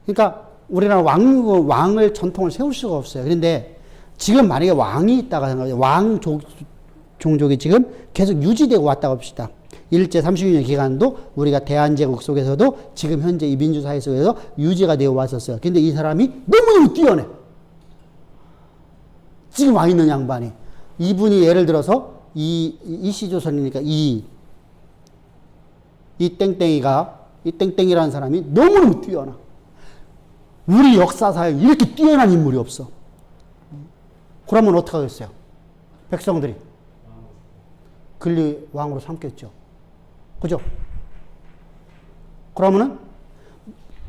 [SPEAKER 1] 그러니까 우리나라 왕을 전통을 세울 수가 없어요. 그런데 지금 만약에 왕이 있다가 생각해요. 종족이 지금 계속 유지되고 왔다고 합시다. 일제 36년 기간도 우리가 대한제국 속에서도 지금 현재 이 민주사회 속에서 유지가 되어 왔었어요. 근데 이 사람이 너무너무 뛰어내. 지금 와 있는 양반이. 이분이 예를 들어서 이시조선이니까 이 땡땡이라는 사람이 너무너무 뛰어나. 우리 역사사에 이렇게 뛰어난 인물이 없어. 그러면 어떻게 하겠어요? 백성들이 근리 왕으로 삼겠죠. 그죠? 그러면은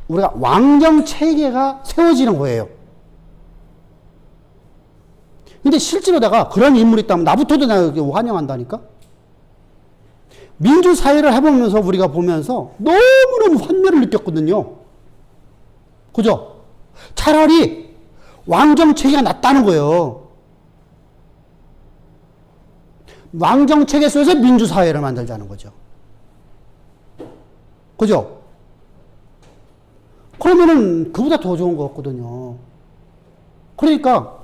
[SPEAKER 1] 우리가 왕정 체계가 세워지는 거예요. 근데 실제로 내가 그런 인물이 있다면 나부터도 내가 환영한다니까? 민주사회를 해보면서 우리가 보면서 너무너무 환멸을 느꼈거든요. 그죠? 차라리 왕정 체계가 낫다는 거예요. 왕정 체계 속에서 민주사회를 만들자는 거죠. 그죠? 그러면은 그보다 더 좋은 것 같거든요. 그러니까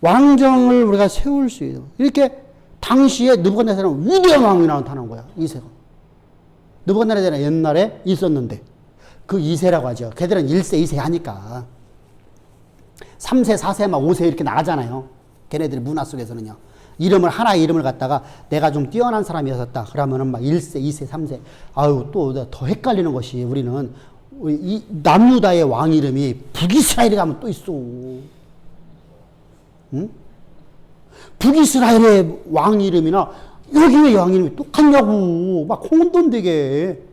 [SPEAKER 1] 왕정을 우리가 세울 수 있는, 이렇게 당시에 느부갓네살은 위대한 왕이 나타난 거야. 2세가. 느부갓네살은 옛날에 있었는데 그 2세라고 하죠. 걔들은 1세, 2세 하니까 3세, 4세, 막 5세 이렇게 나가잖아요. 걔네들의 문화 속에서는요. 하나의 이름을 갖다가 내가 좀 뛰어난 사람이었다. 그러면은 막 1세, 2세, 3세. 아유, 또 더 헷갈리는 것이 우리는 이 남유다의 왕 이름이 북이스라엘에 가면 또 있어. 응? 북이스라엘의 왕 이름이나 여기 왜 여왕 이름이 똑같냐고. 막 혼돈되게.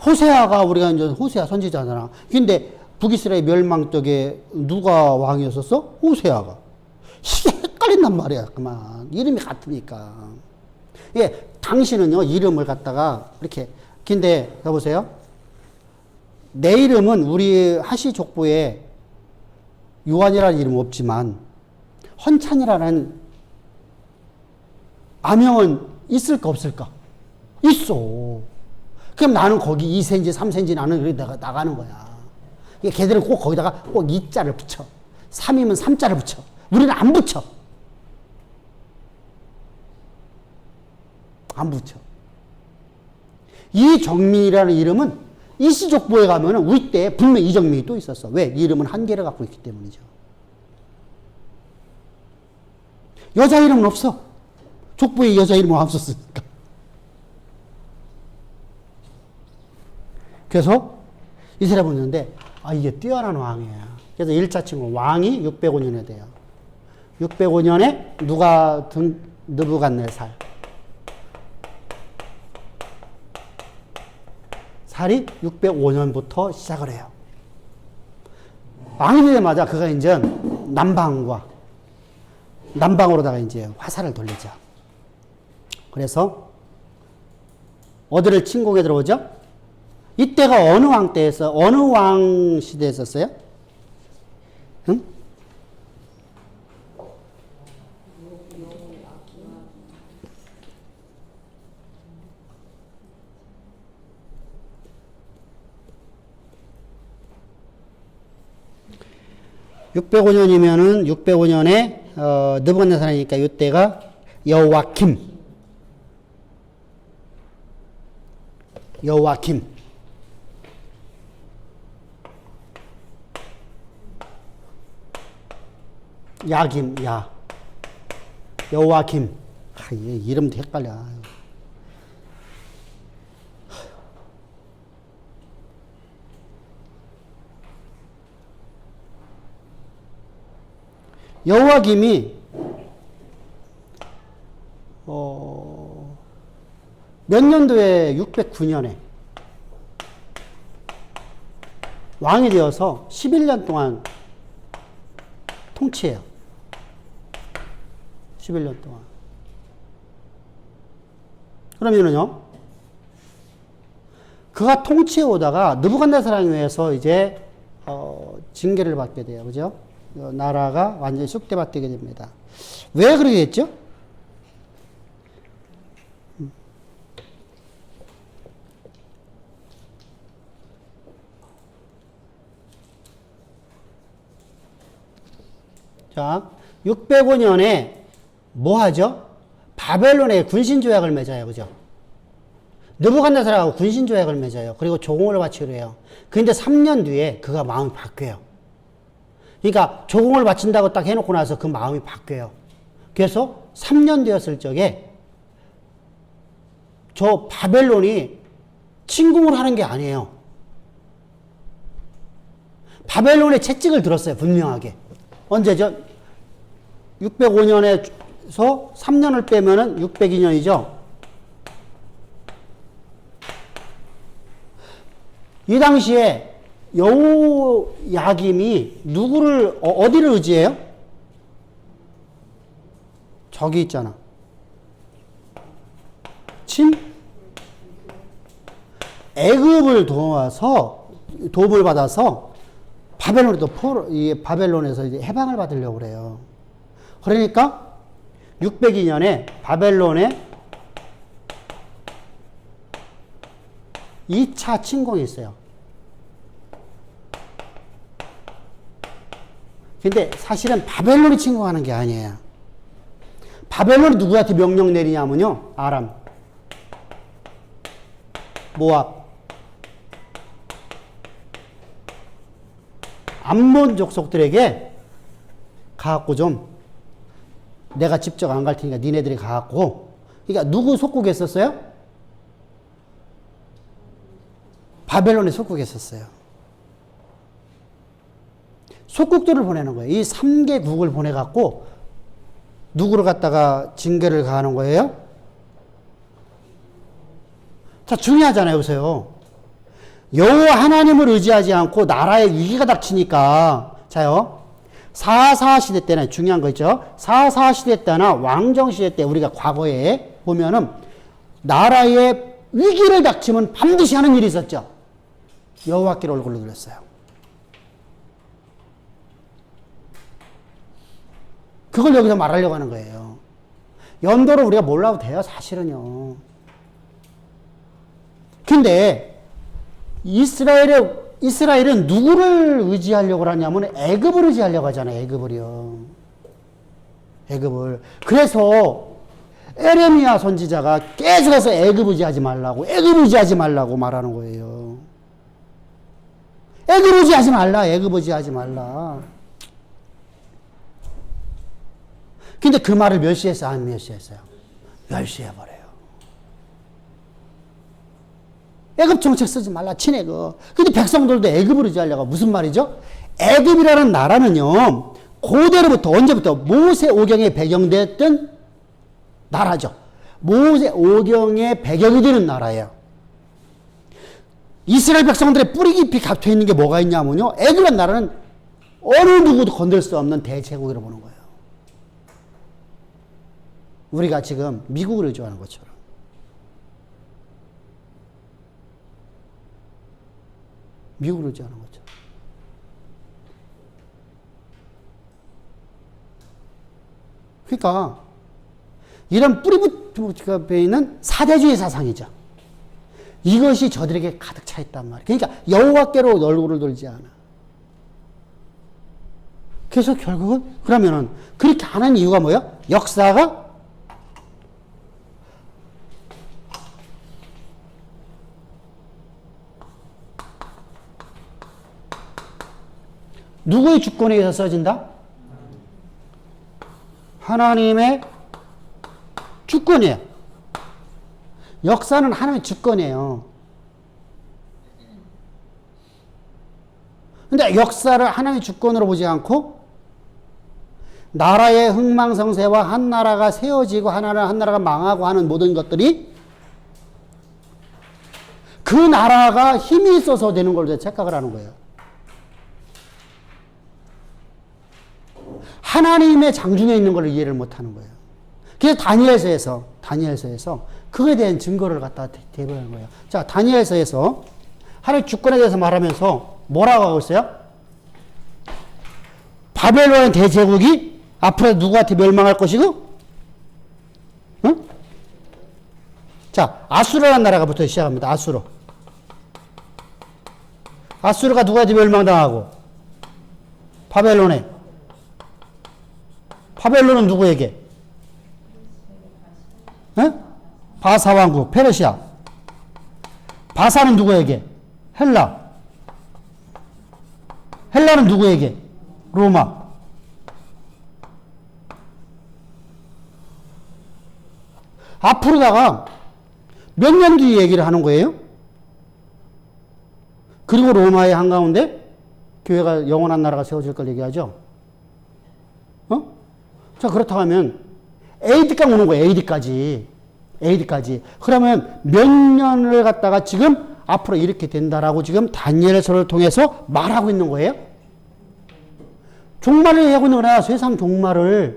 [SPEAKER 1] 호세아가 우리가 이제 호세아 선지자잖아. 근데 북이스라엘 멸망 쪽에 누가 왕이었었어? 호세아가. 이게 헷갈린단 말이야. 그만. 이름이 같으니까. 예, 당신은요, 이름을 갖다가 이렇게. 근데, 여보세요? 내 이름은 우리 하시 족보에 요한이라는 이름 없지만, 헌찬이라는 아명은 있을까, 없을까? 있어. 그럼 나는 거기 2cm, 3cm 나는 그래 나가는 거야. 걔들은 꼭 거기다가 꼭 2자를 붙여. 3이면 3자를 붙여. 우리는 안 붙여. 안 붙여. 이정민이라는 이름은 이시족보에 가면은 우리 때 분명 이정민이 또 있었어. 왜? 이 이름은 한 개를 갖고 있기 때문이죠. 여자 이름은 없어. 족보에 여자 이름은 없었으니까. 그래서 이스라엘 보는데, 아, 이게 뛰어난 왕이에요. 그래서 1차 친구, 왕이 605년에 돼요. 605년에 누가 느부갓네살. 살이 605년부터 시작을 해요. 왕이 되자마자 그가 이제 남방으로다가 이제 화살을 돌리죠. 그래서 어디를 침공해 들어오죠? 이때가 어느 왕 때에서, 어느 왕 시대에 있었어요? 응? (605년이면은) 605년에 느부갓네살이니까 이때가 여호와킴 야김, 여호와김. 이름도 헷갈려. 여호와김이 몇 년도에 609년에 왕이 되어서 11년 동안 통치해요. 11년 동안. 그러면은요, 그가 통치해 오다가 느부갓네살에 의해서 이제 징계를 받게 돼요. 그죠? 나라가 완전히 쑥대밭되게 됩니다. 왜 그러게 됐죠? 자, 605년에 뭐 하죠? 바벨론에 군신조약을 맺어요. 그죠? 느부갓네살하고 군신조약을 맺어요. 그리고 조공을 바치기로 해요. 그런데 3년 뒤에 그가 마음이 바뀌어요. 그러니까 조공을 바친다고 딱 해놓고 나서 그 마음이 바뀌어요. 그래서 3년 되었을 적에 저 바벨론이 침공을 하는 게 아니에요. 바벨론의 채찍을 들었어요. 분명하게. 언제죠? 605년에서 3년을 빼면은 602년이죠. 이 당시에 여호야김이 누구를 어디를 의지해요? 저기 있잖아. 애굽을 도움을 받아서 바벨론에서 이제 해방을 받으려고 그래요. 그러니까 602년에 바벨론에 2차 침공이 있어요. 근데 사실은 바벨론이 침공하는 게 아니에요. 바벨론이 누구한테 명령 내리냐면요. 아람, 모압, 암몬 족속들에게 가갖고 좀 내가 직접 안 갈 테니까 니네들이 가갖고, 그러니까 누구 속국했었어요? 바벨론에 속국했었어요. 속국들을 보내는 거예요. 이 3개국을 보내갖고 누구를 갖다가 징계를 가하는 거예요? 자, 중요하잖아요. 보세요. 여호와 하나님을 의지하지 않고 나라에 위기가 닥치니까, 자요. 4.4 시대 때는 중요한 거 있죠. 4.4 시대 때나 왕정 시대 때 우리가 과거에 보면은 나라에 위기를 닥치면 반드시 하는 일이 있었죠. 여호와께 얼굴을 들었어요. 그걸 여기서 말하려고 하는 거예요. 연도를 우리가 몰라도 돼요, 사실은요. 근데 이스라엘은 누구를 의지하려고 하냐면 애굽을 의지하려고 하잖아요. 애굽을요. 애굽을. 그래서 에레미야 선지자가 계속해서 애굽 의지하지 말라고, 애굽 의지하지 말라고 말하는 거예요. 애굽 의지하지 말라, 애굽 의지하지 말라. 근데 그 말을 멸시했어요? 안 멸시했어요? 멸시해버려요. 애굽 정책 쓰지 말라, 친애굽. 근데 백성들도 애굽을 의지하려고. 무슨 말이죠? 애굽이라는 나라는요, 고대로부터, 언제부터? 모세 오경에 배경됐던 나라죠. 모세 오경에 배경이 되는 나라예요. 이스라엘 백성들의 뿌리 깊이 갇혀 있는 게 뭐가 있냐면요, 애굽이라는 나라는 어느 누구도 건들 수 없는 대제국이라고 보는 거예요. 우리가 지금 미국을 의존하는 것처럼. 미국을 의존하는 거죠. 그러니까 이런 뿌리부터 있는 사대주의 사상이죠. 이것이 저들에게 가득 차 있단 말이에요. 그러니까 여호와께로 얼굴을 돌지 않아. 그래서 결국은 그러면은 그렇게 하는 이유가 뭐야? 역사가 누구의 주권에 의해서 써진다? 하나님의 주권이에요. 역사는 하나님의 주권이에요. 근데 역사를 하나님의 주권으로 보지 않고 나라의 흥망성쇠와 한 나라가 세워지고 한 나라가 망하고 하는 모든 것들이 그 나라가 힘이 있어서 되는 걸로 착각을 하는 거예요. 하나님의 장중에 있는 걸 이해를 못하는 거예요. 그래서 다니엘서에서 그거에 대한 증거를 갖다 대보는 거예요. 자, 다니엘서에서 하나님 주권에 대해서 말하면서 뭐라고 하고 있어요? 바벨론 대제국이 앞으로 누구한테 멸망할 것이고, 응? 자, 아수르라는 나라가 부터 시작합니다. 아수르가 누구한테 멸망당하고? 바벨론에. 바벨론은 누구에게? 바사 왕국, 페르시아. 바사는 누구에게? 헬라는 누구에게? 로마. 앞으로다가 몇 년 뒤에 얘기를 하는 거예요? 그리고 로마의 한가운데 교회가 영원한 나라가 세워질 걸 얘기하죠. 자, 그렇다고 하면 AD까지 오는 거예요. AD까지. 그러면 몇 년을 갖다가 지금 앞으로 이렇게 된다라고 지금 다니엘서를 통해서 말하고 있는 거예요. 종말을 얘기하고 있는 거야. 세상 종말은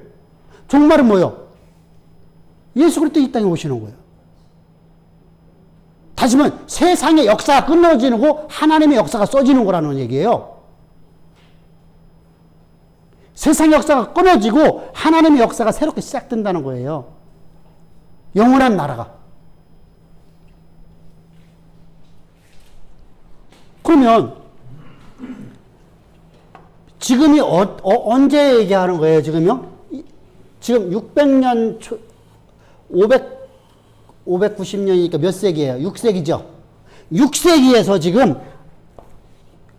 [SPEAKER 1] 뭐예요? 예수 그리스도 이 땅에 오시는 거예요. 다시 말하면 세상의 역사가 끊어지는 거 하나님의 역사가 써지는 거라는 얘기예요. 세상의 역사가 끊어지고 하나님의 역사가 새롭게 시작된다는 거예요. 영원한 나라가. 그러면 지금이 언제 얘기하는 거예요? 지금요? 지금 600년 590년이니까 몇 세기예요? 6세기죠. 6세기에서 지금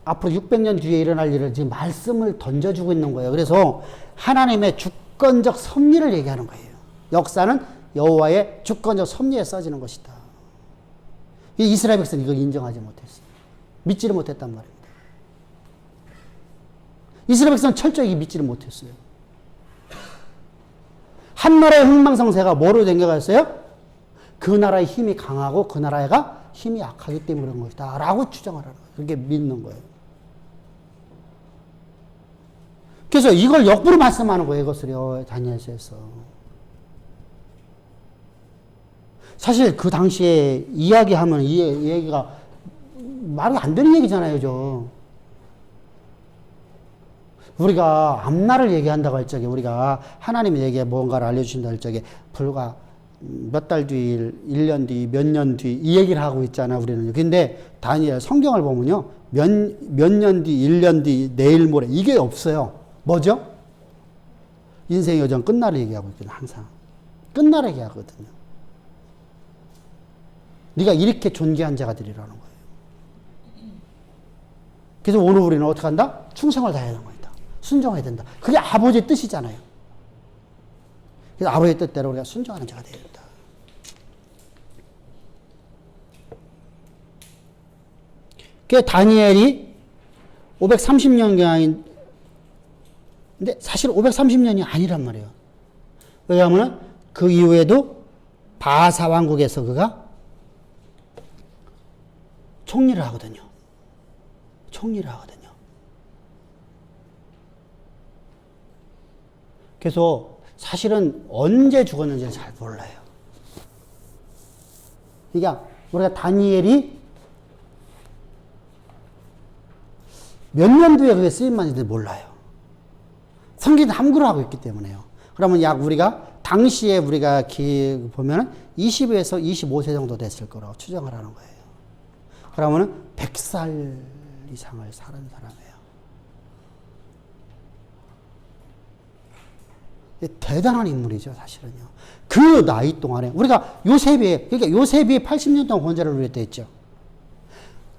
[SPEAKER 1] 앞으로 600년 뒤에 일어날 일을 지금 말씀을 던져주고 있는 거예요. 그래서 하나님의 주권적 섭리를 얘기하는 거예요. 역사는 여호와의 주권적 섭리에 써지는 것이다. 이스라엘 백성은 이걸 인정하지 못했어요. 믿지를 못했단 말입니다. 이스라엘 백성은 철저히 믿지를 못했어요. 한 나라의 흥망성쇠가 뭐로 댕겨갔어요? 그 나라의 힘이 강하고 그 나라가 힘이 약하기 때문에 그런 것이다 라고 추정을 하는 거예요. 그렇게 믿는 거예요. 그래서 이걸 역부로 말씀하는 거예요. 이것을요. 다니엘서에서. 사실 그 당시에 이야기하면 이 얘기가 말이 안 되는 얘기잖아요. 우리가 앞날을 얘기한다고 할 적에 우리가 하나님에게 뭔가를 알려주신다 할 적에 불과 몇 달 뒤, 1년 뒤, 몇 년 뒤 이 얘기를 하고 있잖아 우리는. 근데 다니엘 성경을 보면요. 몇 년 뒤, 1년 뒤, 내일 모레 이게 없어요. 뭐죠? 인생의 여정 끝날을 얘기하고 있거든요. 항상. 끝날을 얘기하거든요. 네가 이렇게 존귀한 자가 되리라는 거예요. 그래서 오늘 우리는 어떻게 한다? 충성을 다해야 하는 거다. 순종해야 된다. 그게 아버지의 뜻이잖아요. 그래서 아버지의 뜻대로 우리가 순종하는 자가 되어야 된다. 그래서 다니엘이 530년경인데 사실 530년이 아니란 말이에요. 왜냐하면 그 이후에도 바사 왕국에서 그가 총리를 하거든요. 총리를 하거든요. 그래서 사실은 언제 죽었는지는 잘 몰라요. 그러니까 우리가 다니엘이 몇 년도에 그게 쓰임받는지 몰라요. 성경은 함구를 하고 있기 때문에요. 그러면 약 우리가 당시에 우리가 보면은 20에서 25세 정도 됐을 거라고 추정을 하는 거예요. 그러면은 100살 이상을 사는 사람이에요. 대단한 인물이죠, 사실은요. 그 나이 동안에 우리가 요셉이 그러니까 요셉이 80년 동안 권세를 누렸다 했죠.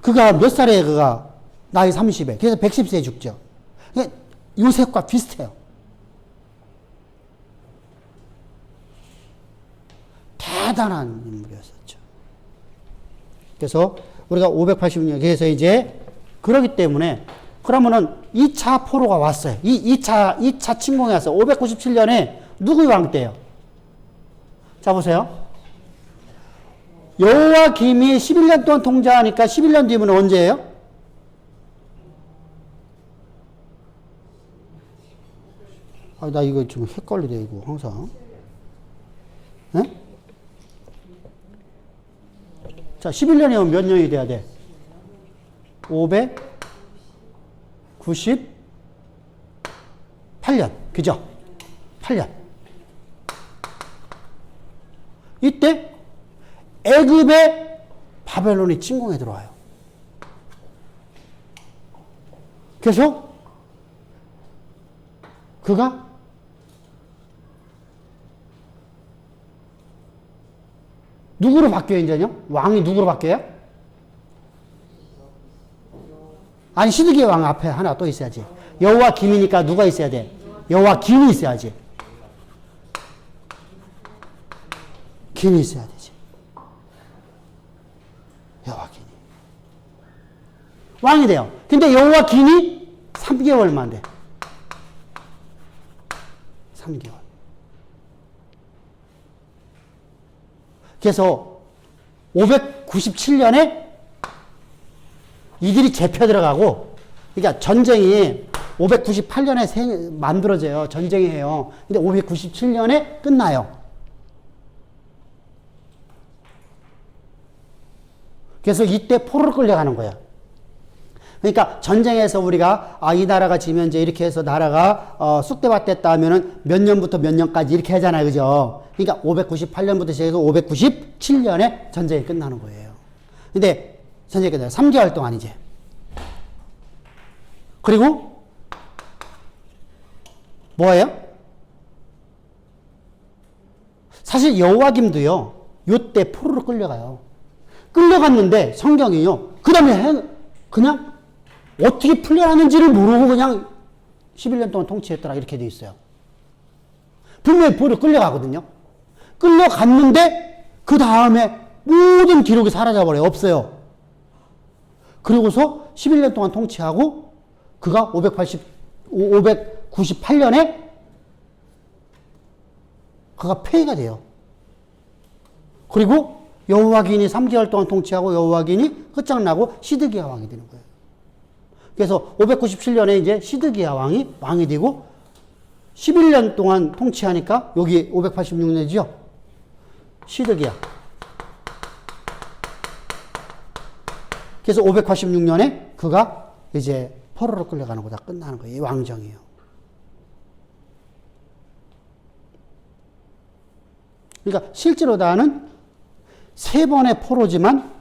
[SPEAKER 1] 그가 몇 살에 그가 나이 30에 그래서 110세에 죽죠. 그러니까 요셉과 비슷해요. 대단한 인물이었었죠. 그래서 우리가 580년 그래서 이제 그러기 때문에 그러면은 2차 포로가 왔어요. 2차 침공이 왔어요. 597년에 누구의 왕 때요? 자 보세요. 여호와김이 11년 동안 통치하니까 11년 뒤면 언제예요? 아, 나 이거 좀 헷갈리네 이거 항상. 네? 자 11년이면 몇 년이 돼야 돼? 598년. 그죠? 8년. 이때 애굽에 바벨론이 침공해 들어와요. 그래서 그가 누구로 바뀌어요, 이제요? 왕이 누구로 바뀌어요? 아니, 시드기의 왕 앞에 하나 또 있어야지. 여호와김이니까 누가 있어야 돼? 여호와김이 있어야지. 김이 있어야 되지. 여호와김이. 왕이 돼요. 근데 여호와김이 3개월만 돼. 3개월. 그래서 597년에 이들이 잡혀 들어가고, 그러니까 전쟁이 598년에 만들어져요. 전쟁이 해요. 근데 597년에 끝나요. 그래서 이때 포로로 끌려가는 거예요. 그러니까 전쟁에서 우리가 이 나라가 지면 이제 이렇게 해서 나라가 쑥대밭됐다 하면은 몇 년부터 몇 년까지 이렇게 하잖아요. 그죠? 그러니까 598년부터 시작해서 597년에 전쟁이 끝나는 거예요. 근데 전쟁이 끝나요. 3개월 동안 이제. 그리고 뭐예요? 사실 여호와김도요. 요때 포로로 끌려가요. 끌려갔는데 성경이요. 그 다음에 그냥 어떻게 풀려났는지를 모르고 그냥 11년 동안 통치했더라 이렇게 돼 있어요. 분명히 포로로 끌려가거든요. 끌려갔는데 그 다음에 모든 기록이 사라져버려요. 없어요. 그리고서 11년 동안 통치하고 그가 598년에 그가 폐위가 돼요. 그리고 여호와긴이 3개월 동안 통치하고 여호와긴이 끝장나고 시드기야 왕이 되는 거예요. 그래서 597년에 이제 시드기야 왕이 되고 11년 동안 통치하니까 여기 586년이죠. 시드기야. 그래서 586년에 그가 이제 포로로 끌려가는 거다 끝나는 거예요. 이 왕정이에요. 그러니까 실제로 다는 3번의 포로지만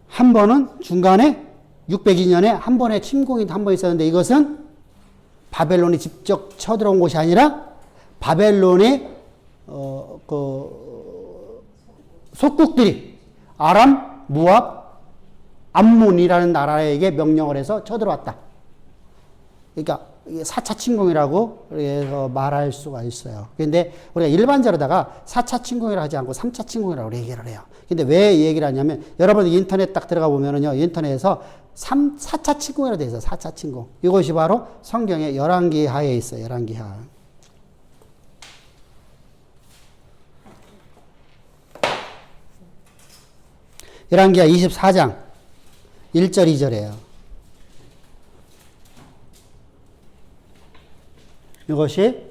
[SPEAKER 1] 한 번은 중간에 602년에 한 번의 침공이 한 번 있었는데 이것은 바벨론이 직접 쳐들어온 곳이 아니라 바벨론의 속국들이 아람, 모압, 암몬이라는 나라에게 명령을 해서 쳐들어왔다. 그러니까 4차 침공이라고 해서 말할 수가 있어요. 그런데 우리가 일반적으로다가 4차 침공이라고 하지 않고 3차 침공이라고 얘기를 해요. 근데 왜 이 얘기를 하냐면 여러분 인터넷 딱 들어가 보면은요. 인터넷에서 4차 침공이라고 되어 있어요. 4차 침공. 이것이 바로 성경의 열왕기하에 있어요. 열왕기하. 열왕기하 24장 1절 2절이에요. 이것이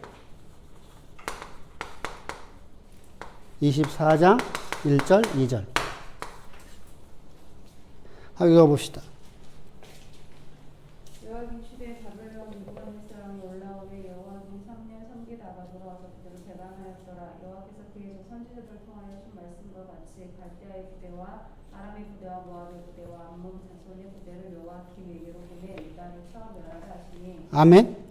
[SPEAKER 1] 24장 1절 2절. 한번 읽어봅시다.
[SPEAKER 4] 여호와긴 시대에 바벨론 이방의 사람이 올라오되 여호와긴 3년 3기다가 돌아와서 그들을 배반하였더라. 여호와께서 그에서 선지자들을 통하여 하신 말씀과 같이 갈대아의 부대와 아람의 부대와 모압의 부대와 암몬 자손의 부대를 여호와김에게로 보내 이단을 쳐 멸하게 하시니.
[SPEAKER 1] 아멘.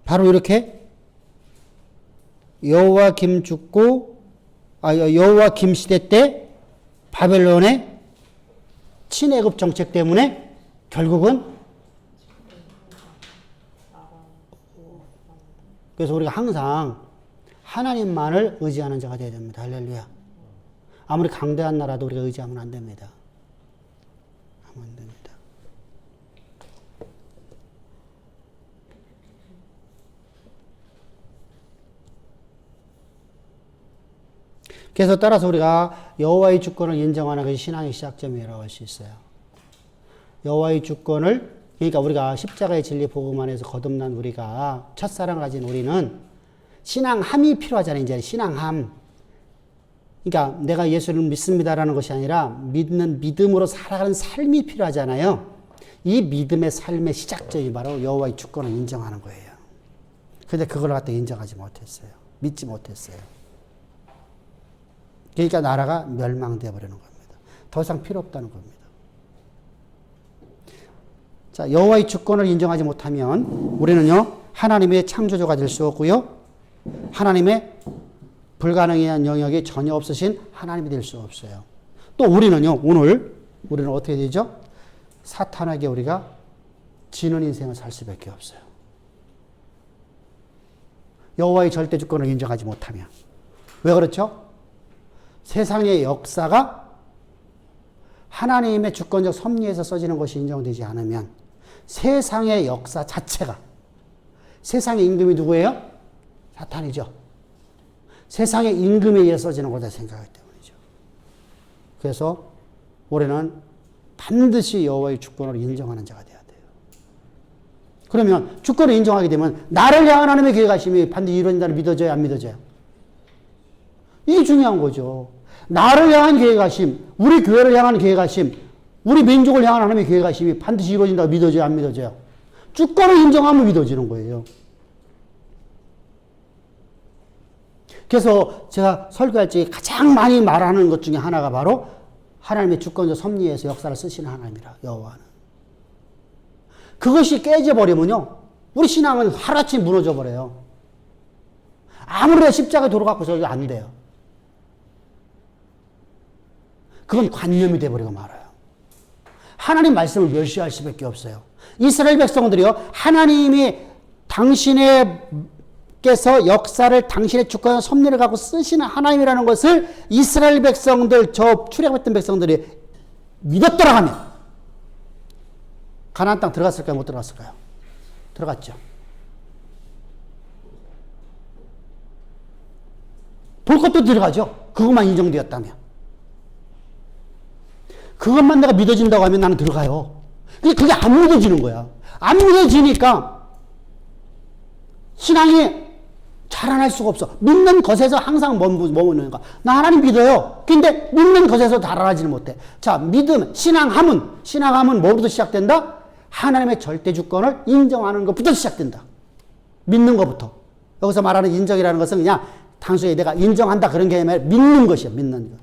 [SPEAKER 1] 바로 이렇게 여호와김 죽고 여호와김 시대 때 바벨론의 친애굽 정책 때문에 결국은 그래서 우리가 항상 하나님만을 의지하는 자가 되어야 됩니다. 할렐루야. 아무리 강대한 나라도 우리가 의지하면 안 됩니다. 하면 안 됩니다. 그래서 따라서 우리가 여호와의 주권을 인정하는 것이 신앙의 시작점이라고 할 수 있어요. 여호와의 주권을 그러니까 우리가 십자가의 진리 복음 안에서 거듭난 우리가 첫사랑 가진 우리는 신앙함이 필요하잖아요. 이제 신앙함. 그러니까 내가 예수를 믿습니다라는 것이 아니라 믿는 믿음으로 살아가는 삶이 필요하잖아요. 이 믿음의 삶의 시작점이 바로 여호와의 주권을 인정하는 거예요. 그런데 그걸 갖다 인정하지 못했어요. 믿지 못했어요. 그러니까 나라가 멸망되어 버리는 겁니다. 더 이상 필요 없다는 겁니다. 자, 여호와의 주권을 인정하지 못하면 우리는요 하나님의 창조주가 될 수 없고요 하나님의 불가능한 영역이 전혀 없으신 하나님이 될 수 없어요. 또 우리는요 우리는 어떻게 되죠? 사탄에게 우리가 지는 인생을 살 수밖에 없어요. 여호와의 절대 주권을 인정하지 못하면. 왜 그렇죠? 세상의 역사가 하나님의 주권적 섭리에서 써지는 것이 인정되지 않으면 세상의 역사 자체가 세상의 임금이 누구예요? 사탄이죠. 세상의 임금에 의해 써지는 거다 생각하기 때문이죠. 그래서 우리는 반드시 여호와의 주권을 인정하는 자가 돼야 돼요. 그러면 주권을 인정하게 되면 나를 향한 하나님의 계획하심이 반드시 이루어진다는 믿어져요? 안 믿어져요? 이게 중요한 거죠. 나를 향한 계획하심, 우리 교회를 향한 계획하심, 우리 민족을 향한 하나님의 계획하심이 반드시 이루어진다고 믿어져요? 안 믿어져요? 주권을 인정하면 믿어지는 거예요. 그래서 제가 설교할 때 가장 많이 말하는 것 중에 하나가 바로 하나님의 주권적 섭리에서 역사를 쓰시는 하나님이라, 여호와는. 그것이 깨져버리면요, 우리 신앙은 하루아침에 무너져 버려요. 아무리 십자가에 돌아가고 저기 안 돼요. 그건 관념이 돼버리고 말아요. 하나님 말씀을 멸시할 수밖에 없어요. 이스라엘 백성들이요, 하나님이 당신께서 역사를 당신의 주권과 섭리를 갖고 쓰시는 하나님이라는 것을 이스라엘 백성들, 저 출애굽했던 백성들이 믿었더라 하면 가나안 땅 들어갔을까요? 못 들어갔을까요? 들어갔죠. 볼 것도 들어가죠. 그것만 인정되었다면. 그것만 내가 믿어진다고 하면 나는 들어가요. 근데 그게 안 믿어지는 거야. 안 믿어지니까 신앙이 자라날 수가 없어. 믿는 것에서 항상 머무는 거야. 나 하나님 믿어요. 근데 믿는 것에서 자라나지는 못해. 자, 믿음, 신앙함은 뭐부터 시작된다? 하나님의 절대 주권을 인정하는 것부터 시작된다. 믿는 것부터. 여기서 말하는 인정이라는 것은 그냥 단순히 내가 인정한다 그런 게 아니라 믿는 것이야. 믿는 것.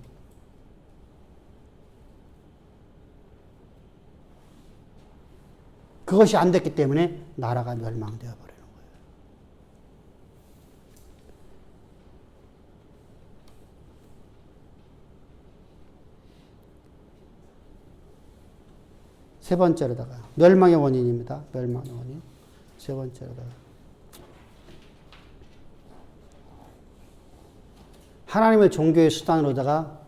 [SPEAKER 1] 그것이 안 됐기 때문에 나라가 멸망되어 버리는 거예요. 세 번째로다가 멸망의 원인입니다. 멸망의 원인. 세 번째로다가 하나님을 종교의 수단으로다가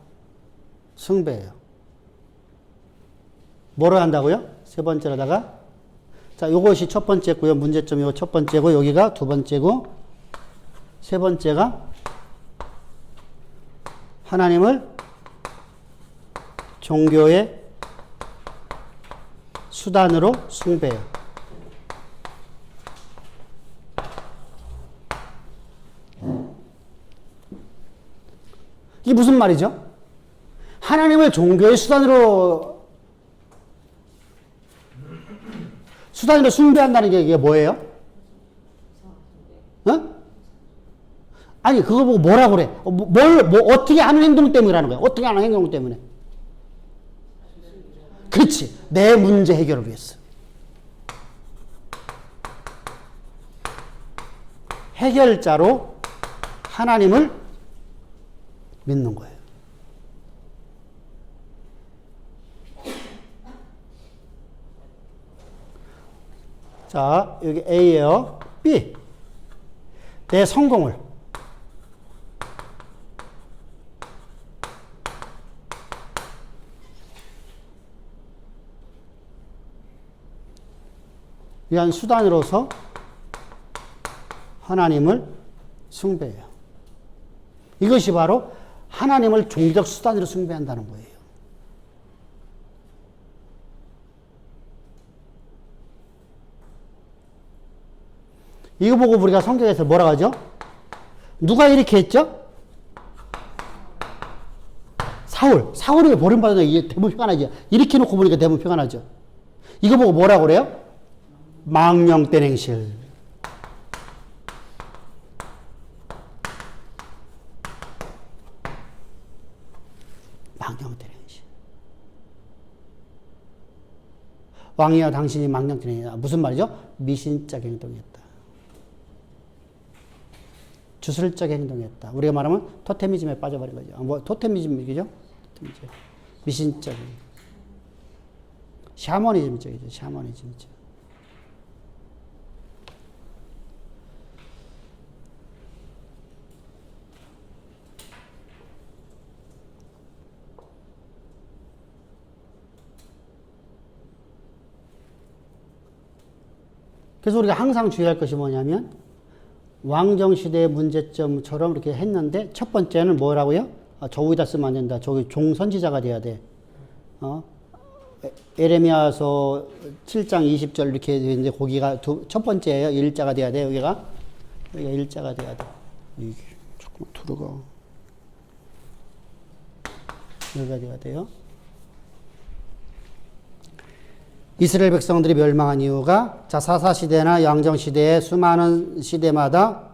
[SPEAKER 1] 숭배해요. 뭐로 한다고요? 세 번째로다가 자, 요것이 첫 번째고요. 문제점이 요 첫 번째고 여기가 두 번째고 세 번째가 하나님을 종교의 수단으로 숭배해요. 이게 무슨 말이죠? 하나님을 종교의 수단으로 숭배한다는 게 이게 뭐예요? 어? 아니, 그거 보고 뭐라 그래? 어떻게 하는 행동 때문이라는 거야? 어떻게 하는 행동 때문에? 그렇지. 내 문제 해결을 위해서. 해결자로 하나님을 믿는 거예요. 자, 여기 A예요. B. 내 성공을. 위한 수단으로서 하나님을 숭배해요. 이것이 바로 하나님을 종교적 수단으로 숭배한다는 거예요. 이거 보고 우리가 성경에서 뭐라고 하죠? 누가 이렇게 했죠? 사울이 버림받은 게 대부분 표가 나죠. 이렇게 놓고 보니까 대부분 표가 나죠. 이거 보고 뭐라고 그래요? 망령된 행실. 망령된 행실. 왕이여 당신이 망령된 행실. 무슨 말이죠? 미신적 행동이었다. 주술적 행동이었다. 우리가 말하면 토테미즘에 빠져버린 거죠. 토테미즘이죠? 미신적. 샤머니즘적이죠. 샤머니즘적. 그래서 우리가 항상 주의할 것이 뭐냐면 왕정시대의 문제점처럼 이렇게 했는데 첫 번째는 뭐라고요? 저기다 쓰면 안 된다. 저기 종선지자가 돼야 돼. 에레미야서 7장 20절 이렇게 이제 거기가 첫 번째예요. 일자가 돼야 돼. 여기가 일자가 돼야 돼. 이게 조금 들어가. 여기가 돼야 돼요. 이스라엘 백성들이 멸망한 이유가 자 사사시대나 양정시대의 수많은 시대마다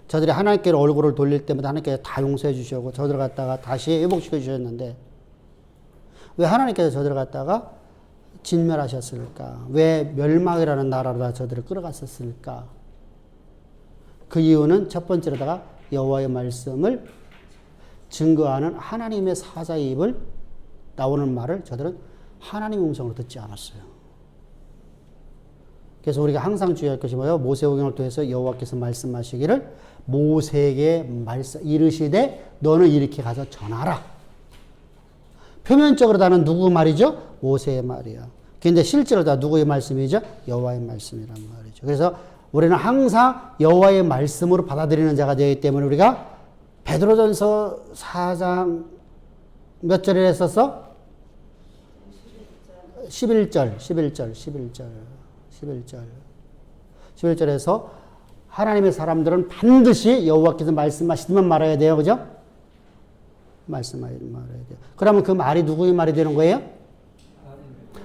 [SPEAKER 1] 저들이 하나님께로 얼굴을 돌릴 때마다 하나님께서 다 용서해 주시고 저들을 갖다가 다시 회복시켜 주셨는데 왜 하나님께서 저들을 갖다가 진멸하셨을까? 왜 멸망이라는 나라로 저들을 끌어갔었을까? 그 이유는 첫 번째로다가 여호와의 말씀을 증거하는 하나님의 사자의 입을 나오는 말을 저들은 하나님의 음성으로 듣지 않았어요. 그래서 우리가 항상 주의할 것이 뭐예요? 모세오경을 통해서 여호와께서 말씀하시기를 모세에게 이르시되 너는 이렇게 가서 전하라. 표면적으로 다는 누구 말이죠? 모세의 말이야. 근데 실제로 다 누구의 말씀이죠? 여호와의 말씀이란 말이죠. 그래서 우리는 항상 여호와의 말씀으로 받아들이는 자가 되기 때문에 우리가 베드로전서 4장 몇 절에 했었어? 11절에서 하나님의 사람들은 반드시 여호와께서 말씀하시면 말아야 돼요. 그죠? 말씀하지 말아야 돼요. 그러면 그 말이 누구의 말이 되는 거예요?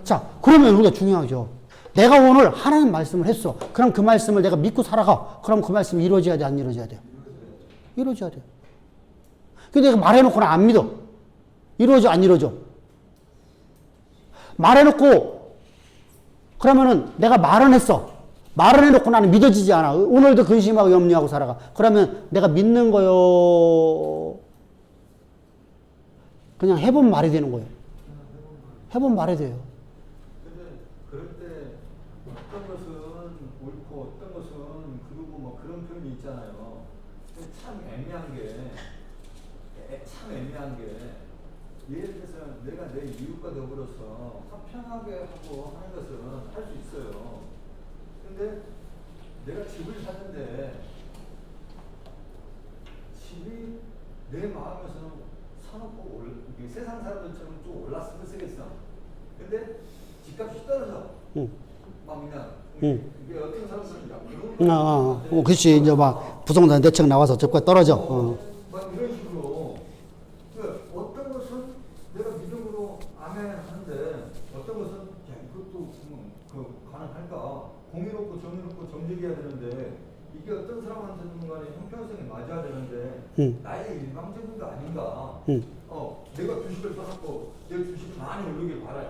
[SPEAKER 1] 자, 그러면 우리가 중요하죠. 내가 오늘 하나님 말씀을 했어. 그럼 그 말씀을 내가 믿고 살아가. 그럼 그 말씀이 이루어져야 돼, 안 이루어져야 돼요? 이루어져야 돼요. 근데 내가 말해놓고는 안 믿어. 이루어져, 안 이루어져? 말해놓고, 그러면은 내가 말은 했어. 말을 해놓고 나는 믿어지지 않아. 오늘도 근심하고 염려하고 살아가. 그러면 내가 믿는 거요? 그냥 해본 말이 되는 거예요. 해본 말이 돼요.
[SPEAKER 3] 근데 그럴 때 어떤 것은 옳고 어떤 것은 그러고 뭐 그런 표현이 있잖아요. 근데 참 애매한 게 예를 들어서 내가 내 이웃과 더불어서 화평하게 하고 하는 것은 할 수 있어요. 근데 내가 집을 샀는데 집이 내 마음에서는 사놓고 세상 사람들처럼 좀 올랐으면 쓰겠어. 근데 집값이 떨어져. 막 그냥 이게 어떤 사람들은
[SPEAKER 1] 그렇지. 이제 막 부동산 대책 나와서 집값 떨어져.
[SPEAKER 3] 막 이런 식으로. 어떤 것은 내가 믿음으로 아멘 하는데 어떤 것은 야 이것도 가능할까? 공의롭고 정의롭고 정직해야 되는데 이게 어떤 사람한테는 간에 형평성이 맞아야 되는데 나의 일방적인 거 아닌가? 내가 주식을 사놓고 내 주식이 많이 오르길 바라요.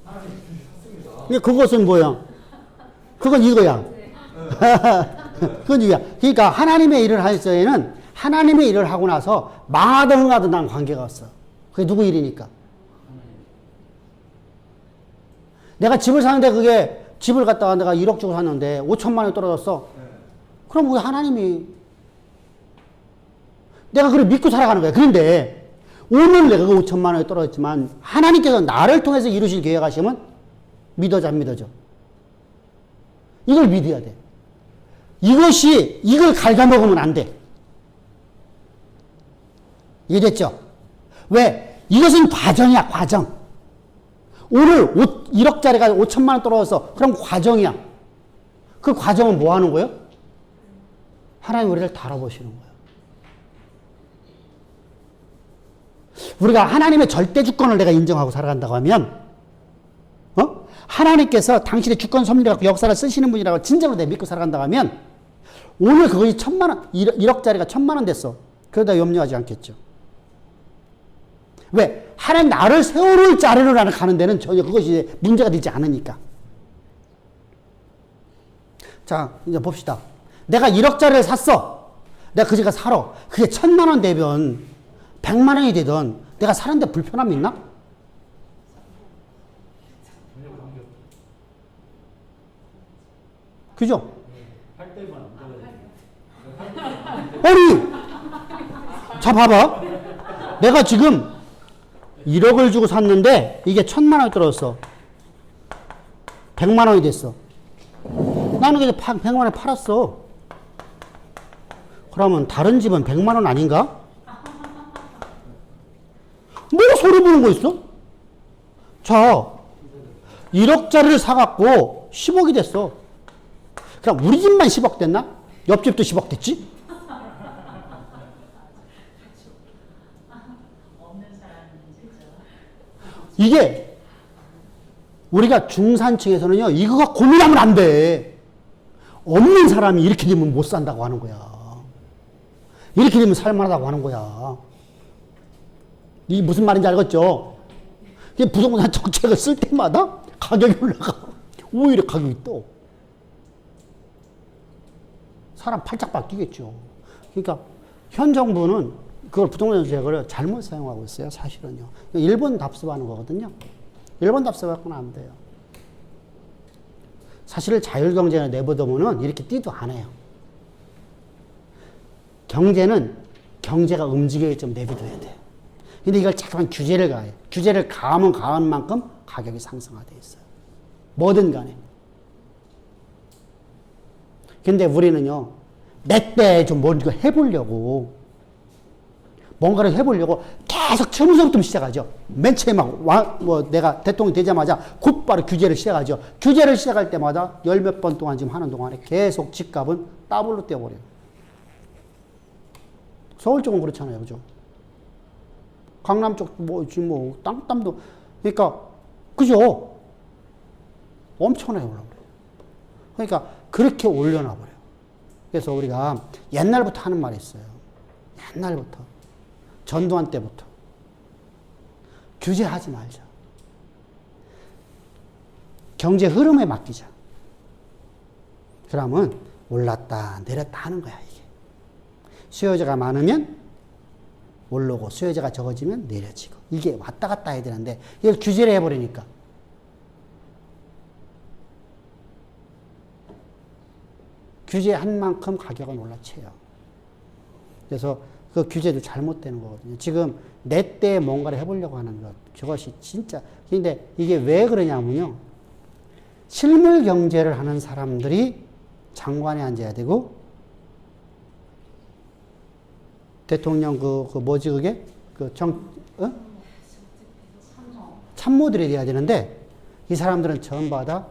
[SPEAKER 3] 하나님 주식 샀습니다.
[SPEAKER 1] 근데 그것은 뭐야? 그건 이거야. 그건 이거야. 그러니까 하나님의 일을 할 때에는 하나님의 일을 하고 나서 망하든 흥하든 난 관계가 없어. 그게 누구 일이니까. 내가 집을 사는데 그게 집을 갖다가 내가 1억 주고 샀는데 5천만 원이 떨어졌어. 그럼 그게 하나님이 내가 그걸 믿고 살아가는 거야. 그런데 오늘 내가 그 5천만 원이 떨어졌지만 하나님께서 나를 통해서 이루실 계획하시면 믿어져 안 믿어져? 이걸 믿어야 돼. 이걸 갉아먹으면 안 돼. 이해됐죠? 왜? 이것은 과정이야, 과정. 오늘 1억짜리가 5천만 원 떨어졌어. 그럼 과정이야. 그 과정은 뭐 하는 거예요? 하나님 우리를 다뤄보시는 거예요. 우리가 하나님의 절대 주권을 내가 인정하고 살아간다고 하면, 하나님께서 당신의 주권 섭리를 갖고 역사를 쓰시는 분이라고 진짜로 내가 믿고 살아간다고 하면, 오늘 그것이 1,000만 원, 1억짜리가 1,000만 원 됐어. 그러다 염려하지 않겠죠. 왜? 하나님 나를 세워놓을 자리로 나는 가는 데는 전혀 그것이 문제가 되지 않으니까. 자, 이제 봅시다. 내가 1억짜리를 샀어. 내가 그 집에 살아. 그게 1,000만 원 되면 100만 원이 되든 내가 사는데 불편함이 있나? 그죠? 아니, 자 봐봐. 내가 지금 1억을 주고 샀는데 이게 1,000만 원이 떨어졌어. 100만 원이 됐어. 나는 그냥 100만 원에 팔았어. 그러면 다른 집은 100만 원 아닌가? 뭐가 소리 부는 거 있어? 자, 1억짜리를 사갖고 10억이 됐어. 그럼 우리 집만 10억 됐나? 옆집도 10억 됐지? 이게 우리가 중산층에서는요, 이거가 고민하면 안 돼. 없는 사람이 이렇게 되면 못 산다고 하는 거야. 이렇게 되면 살만하다고 하는 거야. 이게 무슨 말인지 알겠죠? 이게 부동산 정책을 쓸 때마다 가격이 올라가. 오히려 가격이 떠. 사람 팔짝 바뀌겠죠. 그러니까 현 정부는 그걸 부동산 정책을 잘못 사용하고 있어요. 사실은요. 일본 답습하는 거거든요. 일본 답습하고는 안 돼요. 사실 자율경제에 내버려두면은 이렇게 뛰도 안 해요. 경제는 경제가 움직이게끔 내버려둬야 돼요. 근데 이걸 잠깐만 규제를 가해. 규제를 가하면 가한 만큼 가격이 상승화돼 있어요. 뭐든 간에. 근데 우리는요, 내 때 좀 뭘 해보려고 뭔가를 해보려고 계속 처음부터 시작하죠. 맨 처음에 내가 대통령이 되자마자 곧바로 규제를 시작하죠. 규제를 시작할 때마다 열 몇 번 동안 지금 하는 동안에 계속 집값은 더블로 뛰어버려요. 서울 쪽은 그렇잖아요. 그죠? 강남 쪽 지금 땅도 그러니까 그죠? 엄청나게 올라버려요. 그러니까 그렇게 올려놔버려요. 그래서 우리가 옛날부터 하는 말이 있어요. 옛날부터. 전두환 때부터. 규제하지 말자. 경제 흐름에 맡기자. 그러면 올랐다 내렸다 하는 거야 이게. 수요자가 많으면 오르고 수요자가 적어지면 내려지고 이게 왔다 갔다 해야 되는데 이걸 규제를 해버리니까 규제한 만큼 가격은 올라쳐요. 그래서 그 규제도 잘못되는 거거든요. 지금 내 때 뭔가를 해보려고 하는 것 그것이 진짜 근데 이게 왜 그러냐면요. 실물 경제를 하는 사람들이 장관에 앉아야 되고 대통령 뭐지 그게 참모들이 돼야 되는데 이 사람들은 전부 다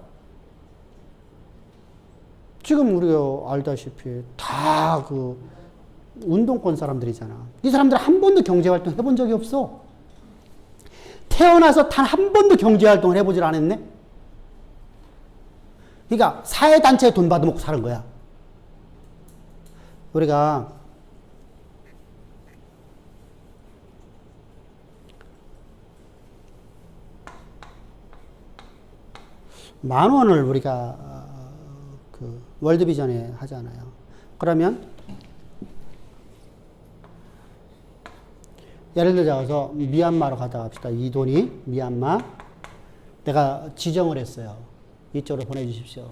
[SPEAKER 1] 지금 우리가 알다시피 다 운동권 사람들이잖아. 이 사람들 한 번도 경제활동 해본 적이 없어. 태어나서 단 한 번도 경제활동을 해보질 않았네. 그러니까 사회단체에 돈 받아먹고 사는 거야. 우리가 만 원을 우리가 월드비전에 하잖아요. 그러면 예를 들어서 미얀마로 가다 합시다. 이 돈이 미얀마 내가 지정을 했어요. 이쪽으로 보내주십시오.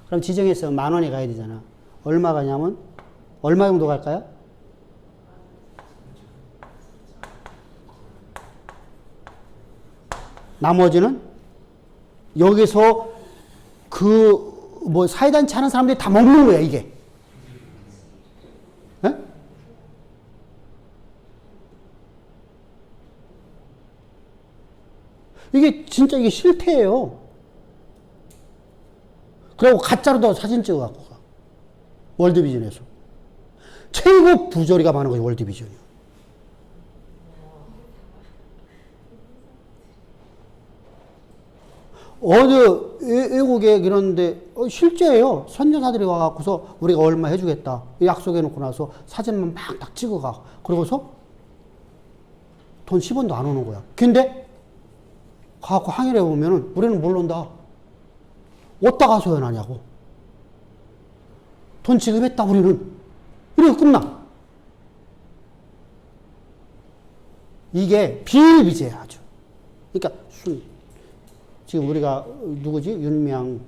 [SPEAKER 1] 그럼 지정했으면 만 원이 가야 되잖아. 얼마 가냐면 얼마 정도 갈까요? 나머지는 여기서 사회단체 하는 사람들이 다 먹는 거야, 이게. 에? 이게 진짜 이게 실패예요. 그리고 가짜로도 사진 찍어갖고 가. 월드비전에서. 최고 부조리가 많은 거지, 월드비전이. 어느 외국에 그런데 실제예요. 선교사들이 와갖고서 우리가 얼마 해주겠다. 약속해놓고 나서 사진만 막 딱 찍어가. 그러고서 돈 10원도 안 오는 거야. 근데 가갖고 항의를 해보면은 우리는 모른다. 어디다가 소연하냐고. 돈 지급했다 우리는. 이래서 끝나. 이게 비일비재야 아주. 그러니까 지금 우리가 누구지? 윤미향.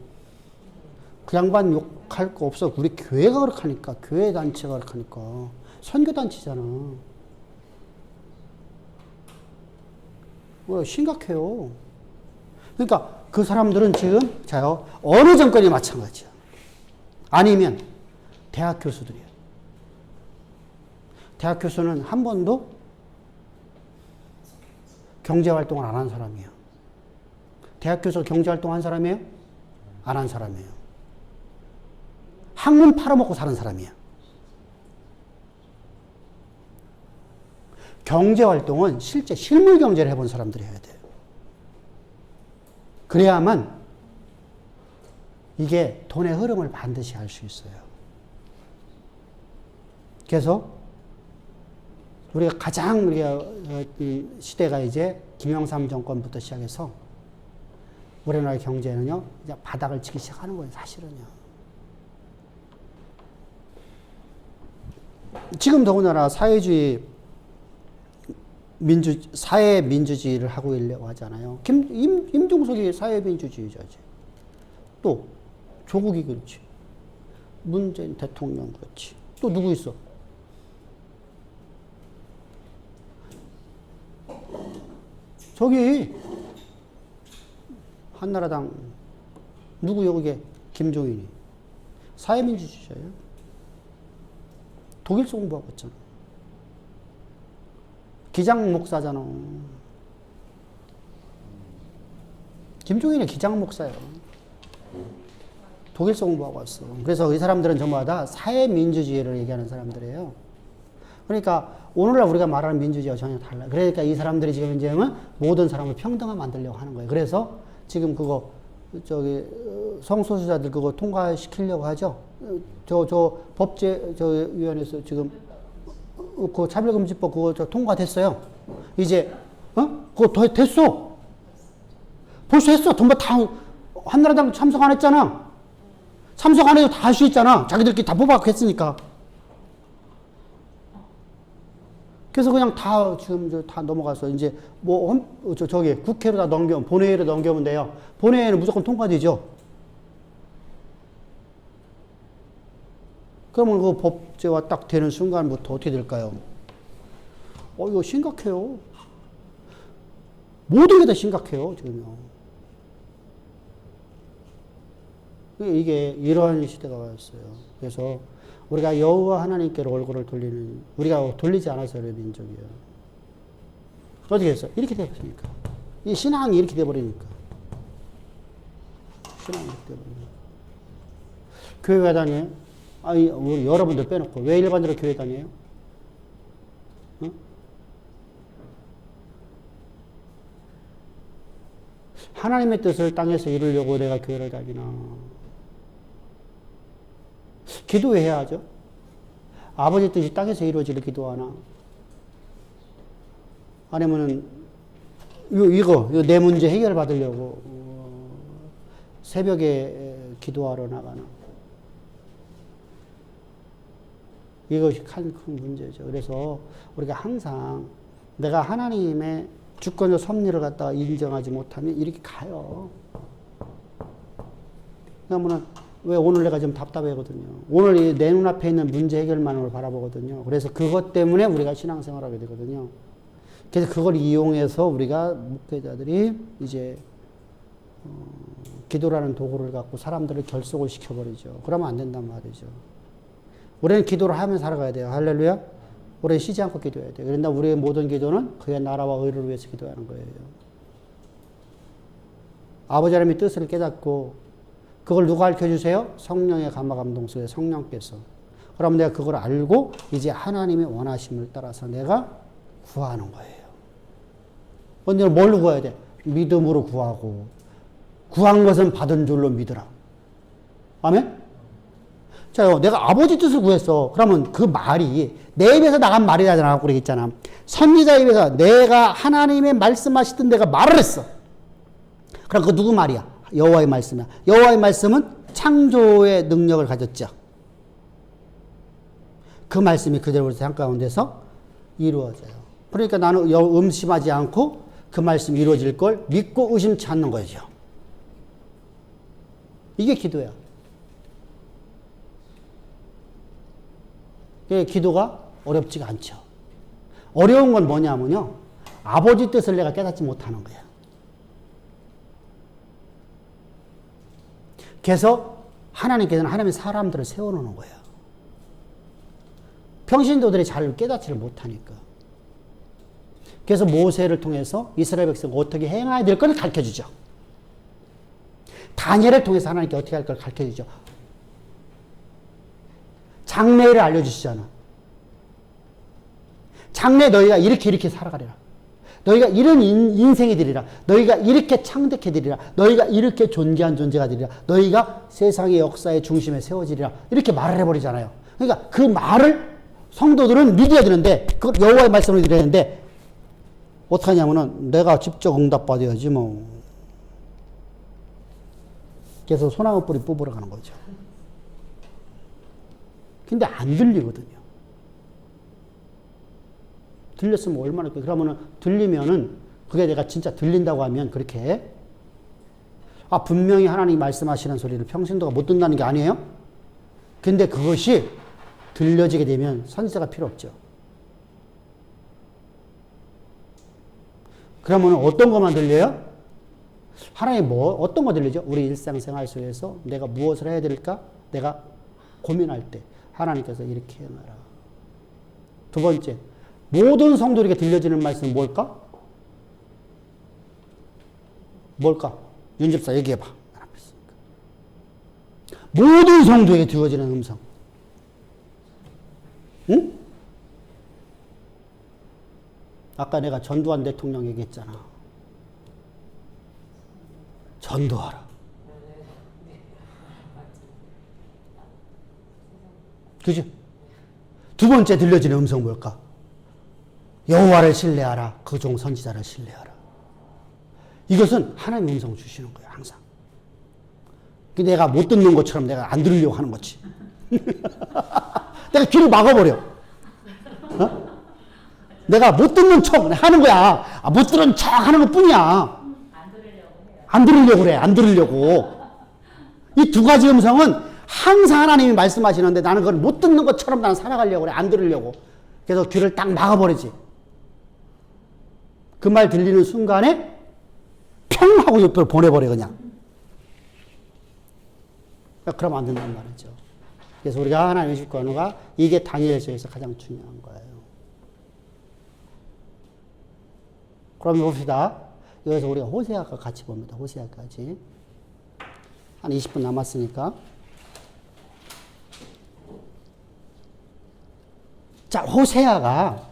[SPEAKER 1] 그 양반 욕할 거 없어. 우리 교회가 그렇게 하니까. 교회 단체가 그렇게 하니까. 선교단체잖아. 심각해요. 그러니까 그 사람들은 지금 자요. 어느 정권이 마찬가지야. 아니면 대학 교수들이야. 대학 교수는 한 번도 경제활동을 안 한 사람이야. 대학 교수 경제활동 한 사람이에요? 안 한 사람이에요. 학문 팔아먹고 사는 사람이야. 경제활동은 실제 실물 경제를 해본 사람들이 해야 돼요. 그래야만 이게 돈의 흐름을 반드시 알 수 있어요. 그래서 우리가 가장 시대가 이제 김영삼 정권부터 시작해서 우리나라 경제는요, 이제 바닥을 치기 시작하는 거예요, 사실은요. 지금 더군다나 사회주의, 사회민주주의를 하고 있려고 하잖아요. 임종석이 사회민주주의자지. 또, 조국이 그렇지. 문재인 대통령 그렇지. 또 누구 있어? 저기, 한나라당 누구요 그게? 김종인이. 사회민주주의자예요. 독일서 공부하고 있잖아. 기장 목사잖아. 김종인이 기장 목사예요. 독일서 공부하고 왔어. 그래서 이 사람들은 전부 다 사회민주주의를 얘기하는 사람들이에요. 그러니까 오늘날 우리가 말하는 민주주의와 전혀 달라요. 그러니까 이 사람들이 지금 이제는 모든 사람을 평등하게 만들려고 하는 거예요. 그래서 지금 그거 저기 성소수자들 그거 통과시키려고 하죠. 저 법제 저 위원회에서 지금 그 차별금지법 그거 저 통과됐어요. 이제 그거 더 됐어. 벌써 했어. 전부 다 한나라당 참석 안 했잖아. 참석 안 해도 다 할 수 있잖아. 자기들끼리 다 뽑아갖고 했으니까. 그래서 그냥 다 지금 다 넘어가서 이제 뭐 저기 국회로 다 본회의로 넘겨면 돼요. 본회의는 무조건 통과되죠. 그러면 그 법제화 딱 되는 순간부터 어떻게 될까요? 이거 심각해요. 모든 게 다 심각해요, 지금요. 이게 이런 시대가 왔어요. 그래서 우리가 여호와 하나님께로 얼굴을 돌리는, 우리가 돌리지 않아서 그래 민족이에요. 어떻게 했어? 이렇게 되버리니까. 이 신앙이 이렇게 돼버리니까. 신앙이 이렇게 돼버리니까. 교회 왜 다녀요? 우리 여러분들 빼놓고. 왜 일반적으로 교회 다녀요? 하나님의 뜻을 땅에서 이루려고 내가 교회를 다니나. 기도해야 하죠. 아버지 뜻이 땅에서 이루어지를 기도하나. 아니면은, 이거 내 문제 해결 받으려고, 새벽에 기도하러 나가나. 이것이 큰 문제죠. 그래서 우리가 항상 내가 하나님의 주권적 섭리를 갖다가 인정하지 못하면 이렇게 가요. 그러면은, 왜 오늘 내가 좀 답답하거든요. 오늘 내 눈앞에 있는 문제 해결만을 바라보거든요. 그래서 그것 때문에 우리가 신앙생활을 하게 되거든요. 그래서 그걸 이용해서 우리가 목회자들이 이제 기도라는 도구를 갖고 사람들을 결속을 시켜버리죠. 그러면 안 된단 말이죠. 우리는 기도를 하면서 살아가야 돼요. 할렐루야. 우리는 쉬지 않고 기도해야 돼요. 그런데 우리의 모든 기도는 그의 나라와 의를 위해서 기도하는 거예요. 아버지 하나님의 뜻을 깨닫고 그걸 누가 가르쳐주세요? 성령의 감화 감동 속에 성령께서. 그럼 내가 그걸 알고 이제 하나님의 원하심을 따라서 내가 구하는 거예요. 언제 뭘로 구해야 돼? 믿음으로 구하고 구한 것은 받은 줄로 믿으라. 아멘? 자, 내가 아버지 뜻을 구했어. 그러면 그 말이 내 입에서 나간 말이라잖아. 그러겠잖아. 선지자 입에서 내가 하나님의 말씀하시던 내가 말을 했어. 그럼 그 누구 말이야? 여호와의 말씀이야. 여호와의 말씀은 창조의 능력을 가졌죠. 그 말씀이 그대로 우리 삶 가운데서 이루어져요. 그러니까 나는 의심하지 않고 그 말씀이 이루어질 걸 믿고 의심치 않는 거죠. 이게 기도야. 기도가 어렵지가 않죠. 어려운 건 뭐냐면요. 아버지 뜻을 내가 깨닫지 못하는 거야. 그래서 하나님께서는 하나님의 사람들을 세워놓는 거예요. 평신도들이 잘 깨닫지를 못하니까. 그래서 모세를 통해서 이스라엘 백성이 어떻게 행해야 될 걸 가르쳐주죠. 다니엘을 통해서 하나님께 어떻게 할 걸 가르쳐주죠. 장래를 알려주시잖아. 장래 너희가 이렇게 살아가리라. 너희가 이런 인생이 되리라. 너희가 이렇게 창대해 되리라. 너희가 이렇게 존귀한 존재가 되리라. 너희가 세상의 역사의 중심에 세워지리라. 이렇게 말을 해버리잖아요. 그러니까 그 말을 성도들은 믿어야 되는데, 그걸 여호와의 말씀을 드려야 되는데, 어떻게 하냐면은 내가 직접 응답받아야지 뭐. 그래서 소나무 뿌리 뽑으러 가는 거죠. 근데 안 들리거든요. 들렸으면 얼마나, 그러면은 들리면은 그게 내가 진짜 들린다고 하면 그렇게, 분명히 하나님이 말씀하시는 소리를 평신도가 못 듣는다는 게 아니에요? 근데 그것이 들려지게 되면 선지자가 필요 없죠. 그러면 어떤 것만 들려요? 하나님 어떤 거 들리죠? 우리 일상생활 속에서 내가 무엇을 해야 될까? 내가 고민할 때 하나님께서 이렇게 해놔라. 두 번째, 모든 성도에게 들려지는 말씀은 뭘까? 뭘까? 윤집사 얘기해봐. 모든 성도에게 들려지는 음성. 응? 아까 내가 전두환 대통령 얘기했잖아. 전도하라. 그죠? 두 번째 들려지는 음성 뭘까? 여호와를 신뢰하라. 그 종 선지자를 신뢰하라. 이것은 하나님의 음성을 주시는 거예요. 항상. 내가 못 듣는 것처럼 내가 안 들으려고 하는 거지. 내가 귀를 막아버려. 어? 내가 못 듣는 척 하는 거야. 못 들은 척 하는 것 뿐이야. 안 들으려고 그래. 안 들으려고. 이 두 가지 음성은 항상 하나님이 말씀하시는데 나는 그걸 못 듣는 것처럼 나는 살아가려고 그래. 안 들으려고. 그래서 귀를 딱 막아버리지. 그 말 들리는 순간에 평 하고 옆으로 보내버려 그냥. 그러면 안 된단 말이죠. 그래서 우리가 하나님의 실권가 이게 다니엘서에서 가장 중요한 거예요. 그럼 봅시다. 여기서 우리가 호세아가 같이 봅니다. 호세아까지. 한 20분 남았으니까. 자, 호세아가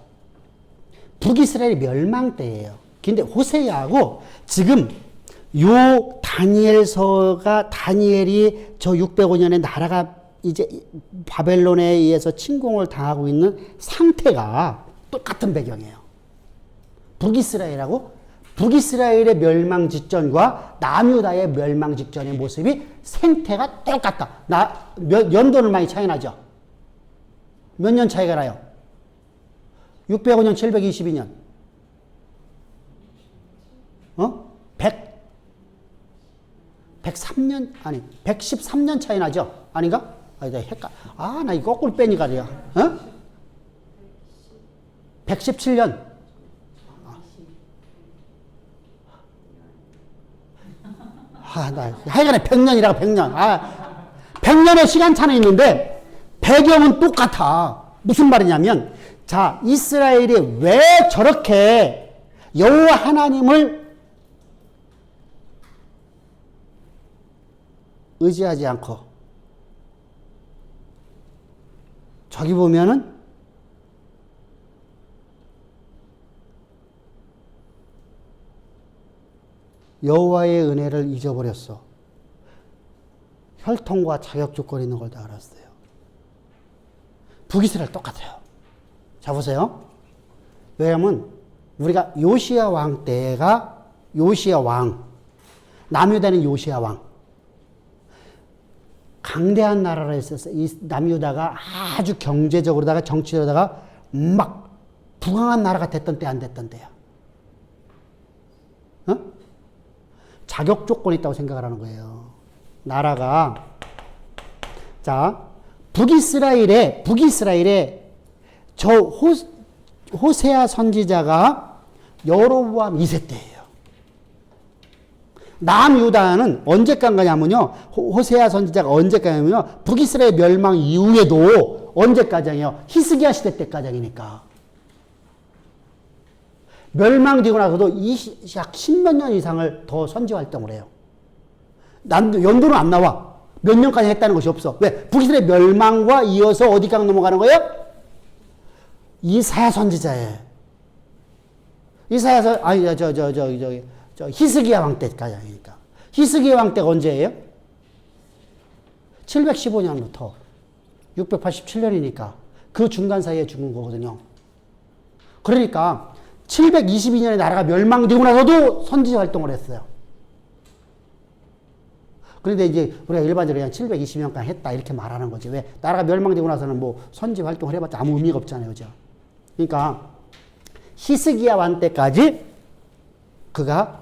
[SPEAKER 1] 북이스라엘 멸망 때예요. 근데 호세아하고 지금 요 다니엘이 저 605년에 나라가 이제 바벨론에 의해서 침공을 당하고 있는 상태가 똑같은 배경이에요. 북이스라엘의 멸망 직전과 남유다의 멸망 직전의 모습이 생태가 똑같다. 연도는 많이 차이 나죠? 몇 년 차이가 나요? 605년, 722년. 103년? 아니, 113년 차이 나죠? 아닌가? 나 이거 거꾸로 빼니까 돼요. 117년. 하여간에 100년이라고 100년. 100년의 시간차는 있는데 배경은 똑같아. 무슨 말이냐면 자, 이스라엘이 왜 저렇게 여호와 하나님을 의지하지 않고 저기 보면은 여호와의 은혜를 잊어버렸어. 혈통과 자격 조건이 있는 걸 다 알았어요. 북이스라엘 똑같아요. 자, 보세요. 왜냐하면 우리가 요시야 왕 때가 요시야 왕, 남유다는 요시야 왕. 강대한 나라라 했었어. 이 남유다가 아주 경제적으로다가 정치적으로다가 막 부강한 나라가 됐던 때 안 됐던 때야. 자격 조건이 있다고 생각을 하는 거예요. 나라가 자 북이스라엘에 저 호세아 선지자가 여로보암 2세 때예요. 남유다는 언제까지 가냐면요. 호세아 선지자가 언제까지냐면요. 북이스라엘 멸망 이후에도 언제까지예요? 히스기야 시대 때까지니까. 멸망되고 나서도 약 10몇 년 이상을 더 선지 활동을 해요. 연도는 안 나와. 몇 년까지 했다는 것이 없어. 왜? 북이스라엘 멸망과 이어서 어디까지 넘어가는 거예요? 이사야 선지자에. 히스기야 왕 때까지 하니까. 히스기야 왕 때가 언제예요? 715년부터 687년이니까 그 중간 사이에 죽은 거거든요. 그러니까 722년에 나라가 멸망되고 나서도 선지 활동을 했어요. 그런데 이제 우리가 일반적으로 그냥 720년간 했다 이렇게 말하는 거지. 왜? 나라가 멸망되고 나서는 뭐 선지 활동을 해봤자 아무 의미가 없잖아요. 그죠? 그러니까 히스기야 왕 때까지 그가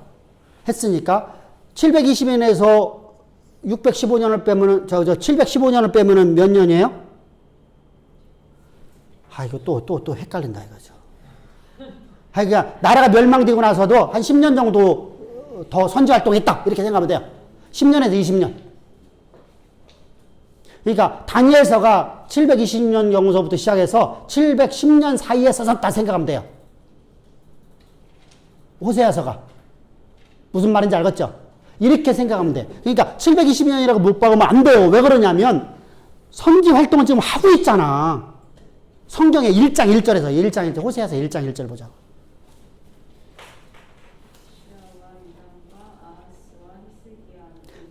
[SPEAKER 1] 했으니까 720년에서 615년을 빼면은 715년을 빼면은 몇 년이에요? 이거 또 헷갈린다 이거죠. 그러니까 나라가 멸망되고 나서도 한 10년 정도 더 선지 활동했다 이렇게 생각하면 돼요. 10년에서 20년. 그러니까 다니엘서가 720년 경서부터 시작해서 710년 사이에 써졌다 생각하면 돼요. 호세아서가. 무슨 말인지 알겠죠? 이렇게 생각하면 돼. 그러니까 720년이라고 못 박으면 안 돼요. 왜 그러냐면 선지 활동을 지금 하고 있잖아. 성경의 1장 1절에서 1장 1절 호세아서 1장 1절 보자.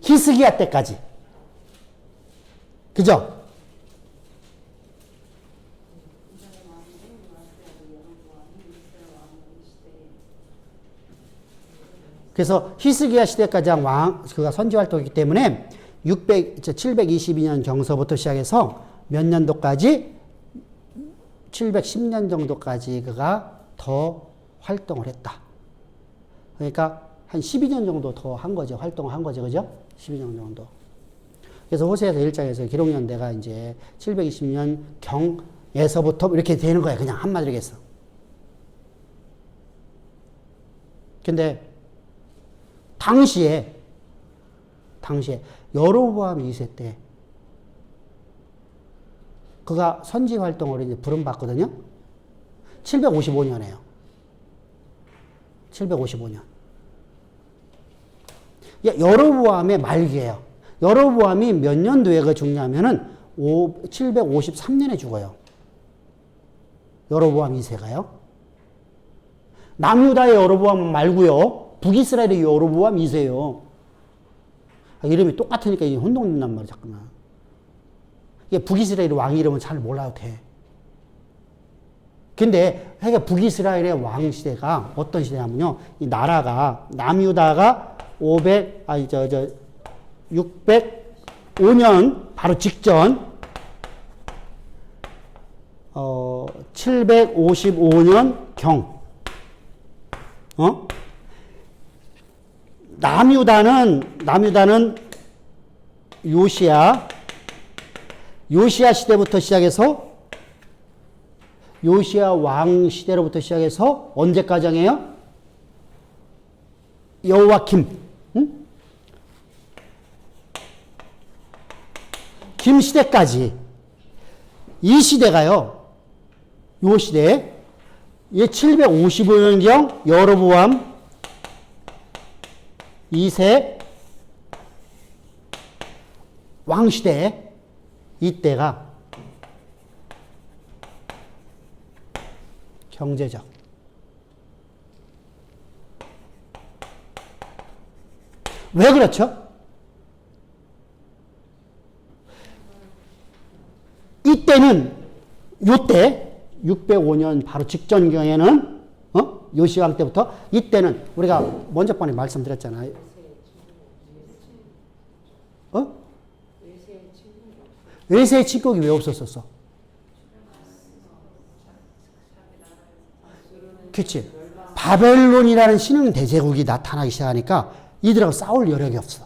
[SPEAKER 1] 히스기야 때까지. 그죠? 그래서 히스기야 시대까지 한 그가 선지 활동이기 때문에 722년 경서부터 시작해서 몇 년도까지 710년 정도까지 그가 더 활동을 했다. 그러니까 한 12년 정도 더 한 거죠. 활동을 한 거죠. 그죠? 12년 정도. 그래서 호세아서 1장에서 기록연대가 이제 720년 경에서부터 이렇게 되는 거예요. 그냥 한마디로 얘기해서. 근데 당시에 여로보암 2세 때 그가 선지 활동으로 이제 부름받거든요. 755년에요. 755년. 여로보암의 말기예요. 여로보암이 몇 년도에 그 죽냐면은 753년에 죽어요. 여로보암 2세가요. 남유다의 여로보암 말고요. 북이스라엘의 여로보암 2세요. 이름이 똑같으니까 이게 혼동된단 말이야, 잠깐만. 이게 북이스라엘 왕 이름은 잘 몰라도 돼. 근데 그러니까 북이스라엘의 왕 시대가 어떤 시대냐면요. 이 나라가 남유다가 605년 바로 직전 755년 경 남유다는 요시야 시대부터 시작해서 요시야 왕 시대로부터 시작해서 언제까지 해요? 여호와킴 김 시대까지. 이 시대가요. 요 시대 755년경 여로보암 2세 왕시대 이때가 경제적 왜 그렇죠? 이때는 요때 605년 바로 직전경에는 요시왕 때부터 이때는 우리가 먼저 번에 말씀드렸잖아요. 외세의 침공이 왜 없었었어? 그치? 바벨론이라는 신흥 대제국이 나타나기 시작하니까 이들하고 싸울 여력이 없어.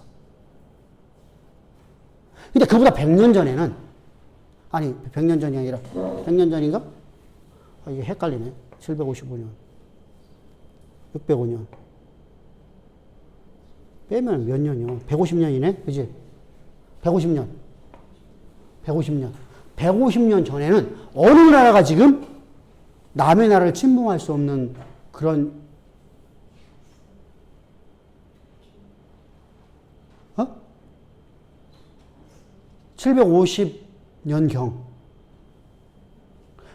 [SPEAKER 1] 근데 그보다 100년 전에는 아니 100년 전이 아니라 100년 전인가? 이게 헷갈리네. 755년 605년 빼면 몇 년이요? 150년이네? 그치? 150년 150년 전에는 어느 나라가 지금 남의 나라를 침범할 수 없는 그런 750년경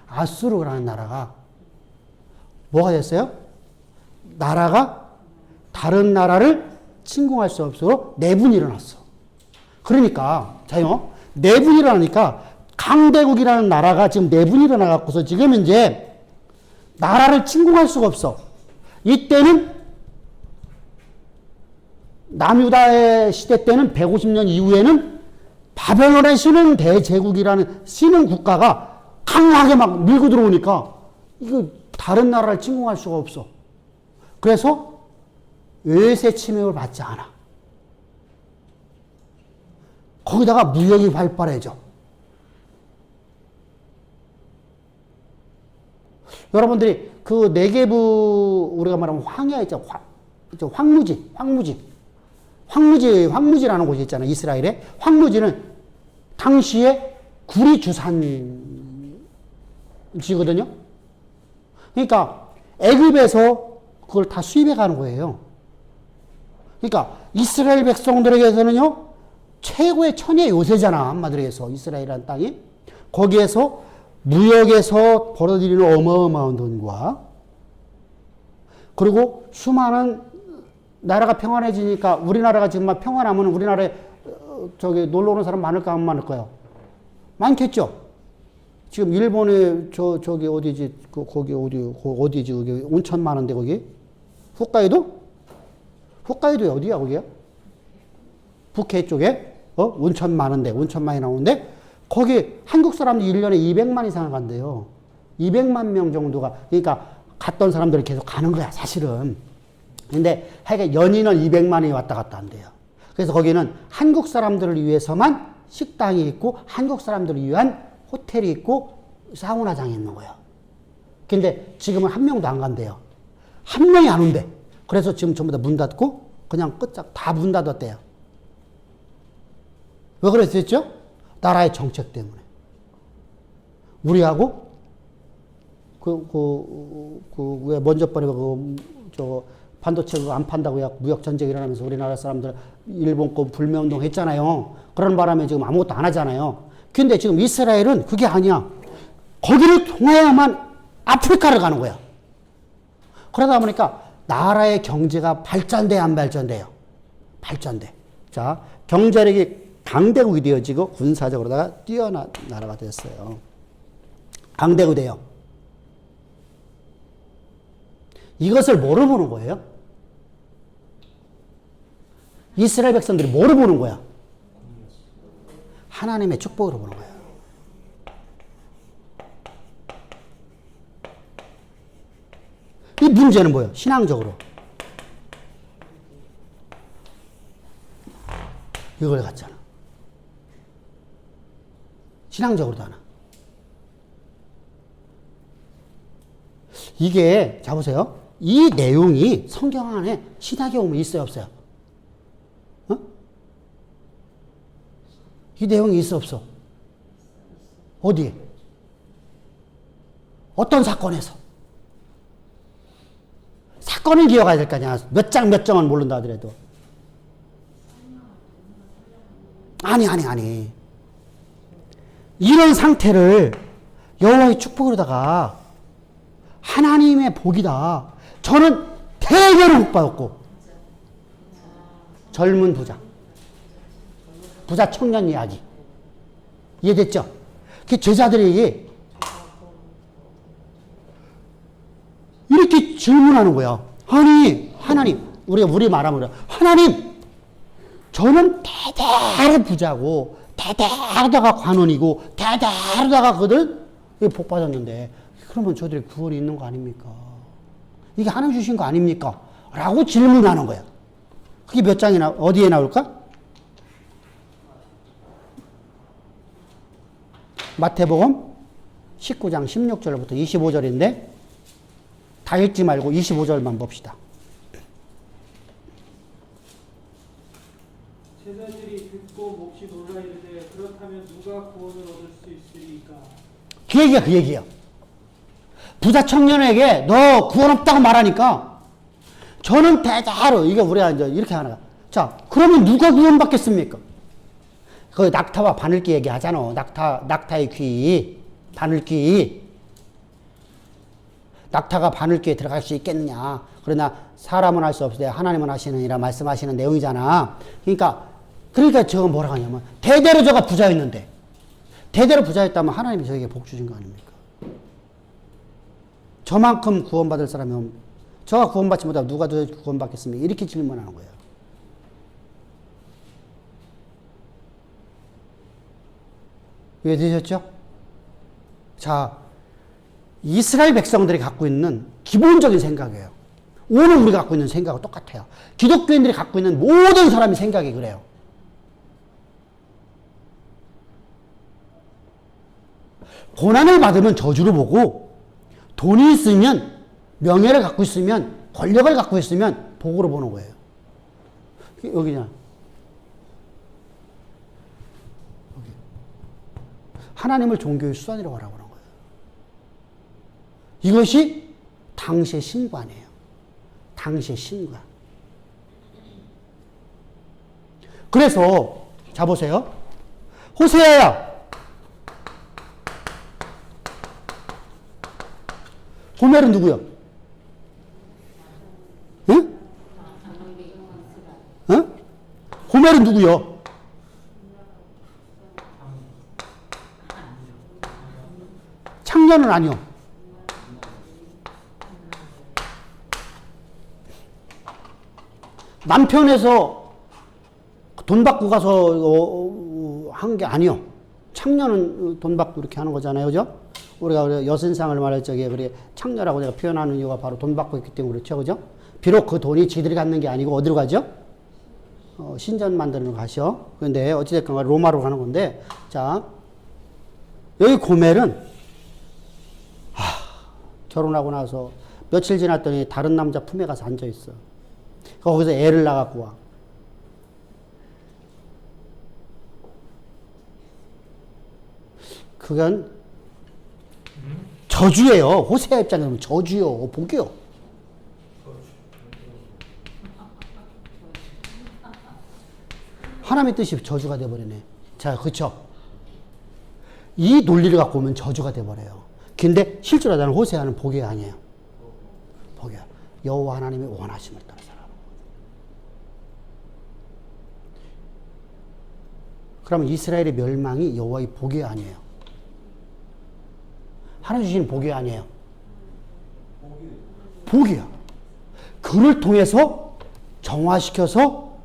[SPEAKER 1] 아수르라는 나라가 뭐가 됐어요? 나라가 다른 나라를 침공할 수 없도록 내분이 일어났어. 그러니까 자요 내분이 일어나니까 강대국이라는 나라가 지금 내분이 일어나갖고서 지금 이제 나라를 침공할 수가 없어. 이때는 남유다의 시대 때는 150년 이후에는 바벨론의 신흥 대제국이라는 신흥 국가가 강하게 막 밀고 들어오니까 이거 다른 나라를 침공할 수가 없어. 그래서 외세 침입을 받지 않아. 거기다가 무역이 발달해져. 여러분들이 그 네게부 우리가 말하면 황야 있죠. 황무지라는 곳이 있잖아요. 이스라엘에. 황무지는 당시에 구리 주산지거든요. 그러니까 애굽에서 그걸 다 수입해 가는 거예요. 그러니까 이스라엘 백성들에게서는요, 최고의 천의 요새잖아. 한마디로 해서 이스라엘이라는 땅이. 거기에서 무역에서 벌어들이는 어마어마한 돈과 그리고 수많은 나라가 평안해지니까 우리나라가 지금 막 평안하면 우리나라에 저기 놀러 오는 사람 많을까 안 많을까요? 많겠죠. 지금 일본에 저기 어디지 거기 어디지 거기 온천 많은데 거기 홋카이도 어디야 거기야? 북해 쪽에 온천 많은데 온천 많이 나오는데 거기 한국 사람들이 1년에 200만 이상을 간대요. 200만 명 정도가 그러니까 갔던 사람들이 계속 가는 거야 사실은. 근데 하여간 연인은 200만이 왔다 갔다 한대요. 그래서 거기는 한국 사람들을 위해서만 식당이 있고 한국 사람들을 위한 호텔이 있고 사우나장이 있는 거야. 근데 지금은 한 명도 안 간대요. 한 명이 안 온대. 그래서 지금 전부 다 문 닫고 그냥 끝장 다 문 닫았대요. 왜 그랬겠죠? 나라의 정책 때문에. 우리하고 왜 먼저 번에 반도체 그거 안 판다고 무역 전쟁 일어나면서 우리나라 사람들 일본 거 불매운동 했잖아요. 그런 바람에 지금 아무것도 안 하잖아요. 근데 지금 이스라엘은 그게 아니야. 거기를 통해야만 아프리카를 가는 거야. 그러다 보니까 나라의 경제가 발전돼 안 발전돼요? 발전돼. 자, 경제력이 강대국이 되어지고 군사적으로다가 뛰어난 나라가 됐어요. 강대국이 돼요. 이것을 뭐로 보는 거예요? 이스라엘 백성들이 뭐로 보는 거야? 하나님의 축복으로 보는 거예요. 이 문제는 뭐예요? 신앙적으로. 이걸 갖잖아. 신앙적으로도 하나. 이게, 자 보세요. 이 내용이 성경 안에 신학에 오면 있어요, 없어요? 이 내용이 있어, 없어? 어디에? 어떤 사건에서? 사건을 기억해야 될 거 아니야. 몇 장 몇 장은 모른다 하더라도. 아니. 이런 상태를 여호와의 축복으로다가 하나님의 복이다. 저는 대대로 복받았고 젊은 부자 청년 이야기 이해됐죠? 그 제자들이 이렇게 질문하는 거야. 아니 하나님, 우리 말하면 하나님, 저는 대대로 부자고 대대로다가 관원이고 대대로다가 그들 복 받았는데 그러면 저들이 구원이 있는 거 아닙니까? 이게 하나님 주신 거 아닙니까? 라고 질문하는 거야. 그게 몇 장이나 어디에 나올까? 마태복음 19장 16절부터 25절인데 다 읽지 말고 25절만 봅시다.
[SPEAKER 2] 제자들이 듣고 몹시 놀라 이르되 그렇다면 누가 구원을 얻을 수 있으리까?
[SPEAKER 1] 그 얘기야. 부자 청년에게 너 구원 없다고 말하니까 저는 대대로 이게 우리가 이제 이렇게 하나. 자, 그러면 누가 구원 받겠습니까? 그 낙타와 바늘귀 얘기하잖아. 낙타의 귀, 바늘귀. 낙타가 바늘귀에 들어갈 수 있겠느냐? 그러나 사람은 할 수 없으되 하나님은 하시느니라 말씀하시는 내용이잖아. 그러니까 저거 뭐라고 하냐면 대대로 저가 부자였는데 대대로 부자였다면 하나님이 저에게 복 주신 거 아닙니까? 저만큼 구원받을 사람이 없는, 저가 구원받지 못하고 누가 더 구원받겠습니까? 이렇게 질문하는 거예요. 이해되셨죠? 자, 이스라엘 백성들이 갖고 있는 기본적인 생각이에요. 오늘 우리가 갖고 있는 생각과 똑같아요. 기독교인들이 갖고 있는 모든 사람의 생각이 그래요. 고난을 받으면 저주를 보고 돈이 있으면 명예를 갖고 있으면 권력을 갖고 있으면 복으로 보는 거예요. 여기냐. 하나님을 종교의 수단이라고 하라고 하는 거예요. 이것이 당시의 신관이에요. 당시의 신관. 그래서 자 보세요. 호세아야. 고멜은 누구요? 응? 응? 고멜은 누구요? 창녀는 아니요. 남편에서 돈 받고 가서 한 게 아니요. 창녀는 돈 받고 이렇게 하는 거잖아요. 그죠? 우리가 여신상을 말할 적에 그래 창녀라고 내가 표현하는 이유가 바로 돈 받고 있기 때문에 그렇죠. 그죠? 비록 그 돈이 지들이 갖는 게 아니고 어디로 가죠? 신전 만드는 거 가죠. 그런데 어찌됐건 로마로 가는 건데, 자, 여기 고멜은 결혼하고 나서 며칠 지났더니 다른 남자 품에 가서 앉아 있어. 거기서 애를 낳아갖고 와. 그건 저주예요. 호세아 입장에서는 저주요, 복이요. 하나님의 뜻이 저주가 돼버리네. 자, 그쵸? 이 논리를 갖고 오면 저주가 돼버려요. 근데 실제로 나는 호세아는 복이 아니에요. 복이야. 여호와 하나님의 원하심을 따라 살아가는 거예요. 그러면 이스라엘의 멸망이 여호와의 복이 아니에요. 하나님 주시는 복이 아니에요. 복이야. 그를 통해서 정화시켜서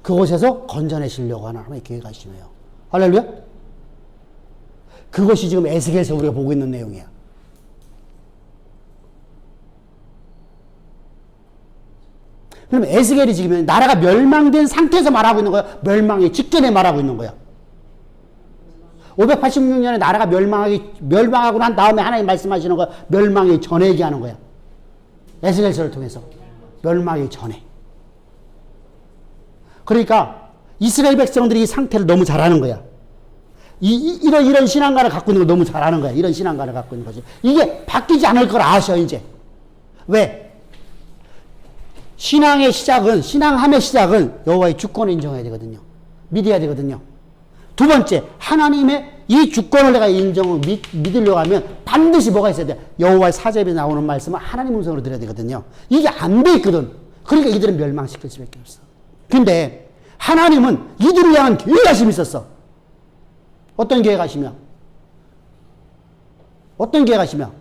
[SPEAKER 1] 그곳에서 건져내시려고 하는 하나님의 계획이 심해요. 할렐루야? 그것이 지금 에스겔에서 우리가 보고 있는 내용이야. 그러면 에스겔이 지금 나라가 멸망된 상태에서 말하고 있는 거야? 멸망의 직전에 말하고 있는 거야? 586년에 나라가 멸망하고 난 다음에 하나님 말씀하시는 거야? 멸망의 전에 얘기하는 거야? 에스겔서를 통해서. 멸망의 전에. 그러니까 이스라엘 백성들이 이 상태를 너무 잘 아는 거야. 이런 신앙관을 갖고 있는 걸 너무 잘 아는 거야. 이런 신앙관을 갖고 있는 거지. 이게 바뀌지 않을 걸 아셔, 이제. 왜? 신앙의 시작은, 신앙함의 시작은 여호와의 주권을 인정해야 되거든요. 믿어야 되거든요. 두 번째, 하나님의 이 주권을 내가 믿으려고 하면 반드시 뭐가 있어야 돼? 여호와의 사제에 나오는 말씀은 하나님 음성으로 들어야 되거든요. 이게 안 돼 있거든. 그러니까 이들은 멸망시킬 수밖에 없어. 근데 하나님은 이들을 향한 계획하심이 있었어. 어떤 계획하시며? 어떤 계획하시며?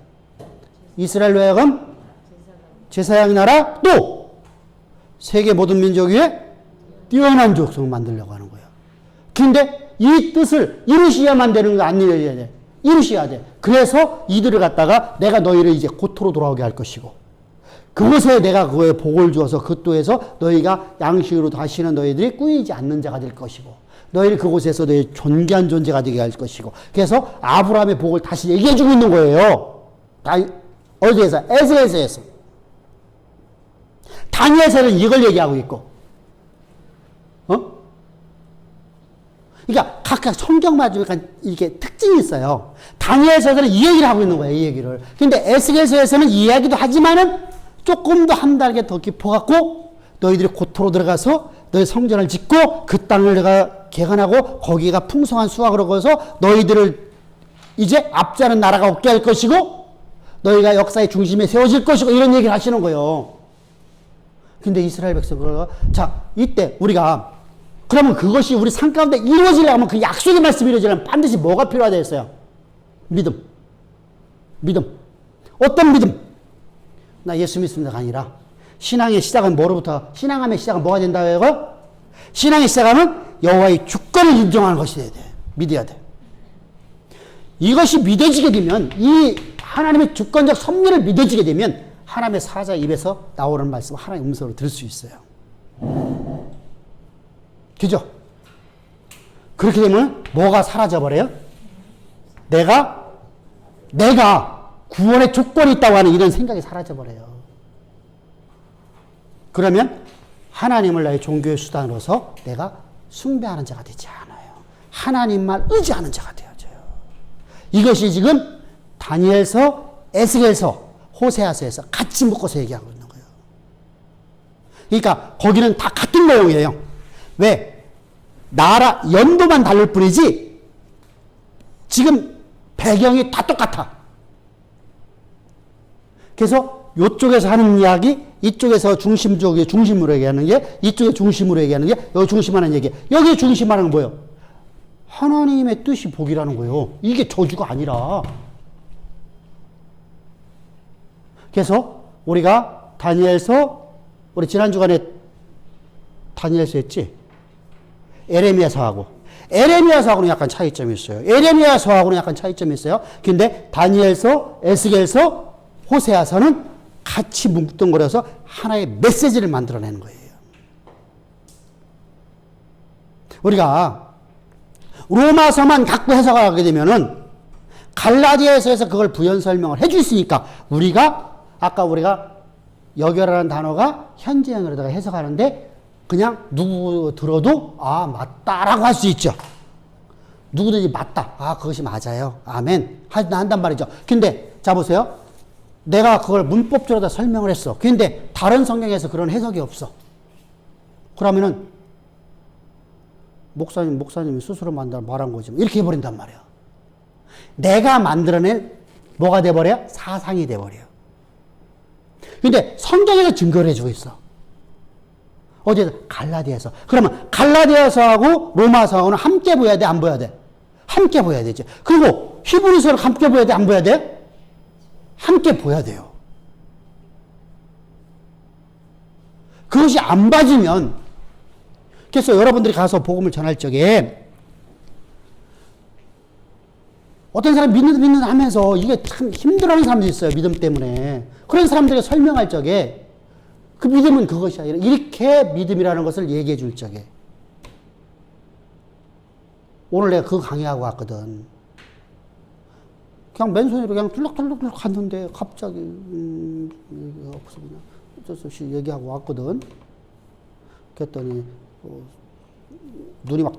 [SPEAKER 1] 이스라엘로 하여금 제사장 나라, 또 세계 모든 민족 위에 뛰어난 족속을 만들려고 하는 거야. 근데 이 뜻을 이루셔야만 되는 거 안 이루어야 돼. 이루셔야 돼. 그래서 이들을 갖다가 내가 너희를 이제 고토로 돌아오게 할 것이고, 그것에 내가 그거에 복을 주어서 그 또에서 너희가 양식으로 다시는 너희들이 꾸이지 않는 자가 될 것이고, 너희를 그곳에서 너희 존귀한 존재가 되게 할 것이고, 그래서 아브라함의 복을 다시 얘기해주고 있는 거예요. 어디에서? 에스겔서에서. 다니엘서는 이걸 얘기하고 있고, 그러니까 각각 성경마다 약간 이렇게 특징이 있어요. 다니엘서는 이 얘기를 하고 있는 거예요, 이 얘기를. 근데 에스겔서에서는 이 이야기도 하지만은 조금 더 한 단계 더 깊어갖고, 너희들이 고토로 들어가서 너희 성전을 짓고 그 땅을 내가 개간하고 거기가 풍성한 수확을 얻어서 너희들을 이제 압제하는 나라가 없게 할 것이고, 너희가 역사의 중심에 세워질 것이고, 이런 얘기를 하시는 거예요. 근데 이스라엘 백성들, 자, 이때 우리가 그러면 그것이 우리 삶 가운데 이루어지려면, 그 약속의 말씀이 이루어지려면 반드시 뭐가 필요하다 했어요? 믿음. 믿음. 어떤 믿음? 나 예수 믿습니다가 아니라, 신앙의 시작은 뭐로부터, 신앙함의 시작은 뭐가 된다고 해요? 신앙의 시작은 여호와의 주권을 인정하는 것이 돼야 돼. 믿어야 돼. 이것이 믿어지게 되면, 이 하나님의 주권적 섭리를 믿어지게 되면 하나님의 사자 입에서 나오는 말씀, 하나님의 음성으로 들을 수 있어요. 그죠? 그렇게 되면 뭐가 사라져버려요? 내가 구원의 조건이 있다고 하는 이런 생각이 사라져버려요. 그러면 하나님을 나의 종교의 수단으로서 내가 숭배하는 자가 되지 않아요. 하나님만 의지하는 자가 되어져요. 이것이 지금 다니엘서, 에스겔서, 호세아서에서 같이 묶어서 얘기하고 있는 거예요. 그러니까 거기는 다 같은 내용이에요. 왜? 나라 연도만 다를 뿐이지 지금 배경이 다 똑같아. 그래서 이쪽에서 하는 이야기, 이쪽에서 중심으로 얘기하는 게, 이쪽에 중심으로 얘기하는 게, 여기 중심하는 얘기. 여기 중심하는 건 뭐예요? 하나님의 뜻이 복이라는 거예요. 이게 저주가 아니라. 그래서 우리가 다니엘서, 우리 지난 주간에 다니엘서 했지? 에레미야서하고는 약간 차이점이 있어요. 에레미야서하고는 약간 차이점이 있어요. 근데 다니엘서, 에스겔서, 호세아서는 같이 뭉뚱그려서 하나의 메시지를 만들어내는 거예요. 우리가 로마서만 갖고 해석하게 되면은 갈라디아서에서 그걸 부연 설명을 해줄 수 있으니까 아까 우리가 여겨라는 단어가 현재형으로다가 해석하는데 그냥 누구 들어도 맞다라고 할 수 있죠. 누구든지 맞다. 그것이 맞아요. 아멘. 한단 말이죠. 근데 자 보세요. 내가 그걸 문법적으로 다 설명을 했어. 근데 다른 성경에서 그런 해석이 없어. 그러면은 목사님이 스스로 말한 거지. 이렇게 해버린단 말이야. 내가 만들어낸 뭐가 돼버려? 사상이 돼버려. 근데 성경에서 증거를 해주고 있어. 어디에서? 갈라디아서. 그러면 갈라디아서하고 로마서하고는 함께 보여야 돼? 안 보여야 돼? 함께 보여야 되지. 그리고 히브리서를 함께 보여야 돼? 안 보여야 돼? 함께 보여야 돼요. 그것이 안 봐지면, 그래서 여러분들이 가서 복음을 전할 적에 어떤 사람 믿는 하면서 이게 참 힘들어하는 사람들이 있어요. 믿음 때문에. 그런 사람들에게 설명할 적에 그 믿음은 그것이 아니라 이렇게 믿음이라는 것을 얘기해 줄 적에 오늘 내가 그거 강의하고 왔거든. 그냥 맨손으로 그냥 툴럭툴럭 갔는데 갑자기 없어 그냥 어쩔 수 없이 얘기하고 왔거든. 그랬더니 눈이 막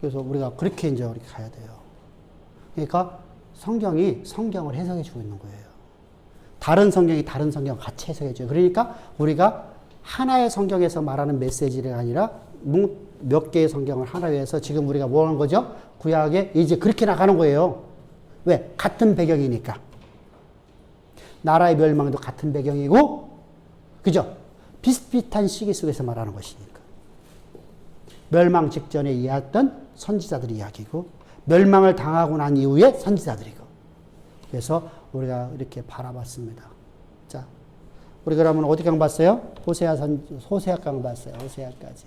[SPEAKER 1] 그래서 우리가 그렇게 이제 우리 가야 돼요. 그러니까 성경이 성경을 해석해 주고 있는 거예요. 다른 성경이 다른 성경을 같이 해석해 줘요. 그러니까 우리가 하나의 성경에서 말하는 메시지가 아니라 몇 개의 성경을 하나로 해서 지금 우리가 뭐 하는 거죠? 구약에 이제 그렇게 나가는 거예요. 왜? 같은 배경이니까. 나라의 멸망도 같은 배경이고, 그죠? 비슷비슷한 시기 속에서 말하는 것이니까. 멸망 직전에 이해했던 선지자들의 이야기고, 멸망을 당하고 난 이후에 선지자들이고. 그래서 우리가 이렇게 바라봤습니다. 자, 우리 그러면 어디 강 봤어요? 호세아 강 봤어요. 호세아까지.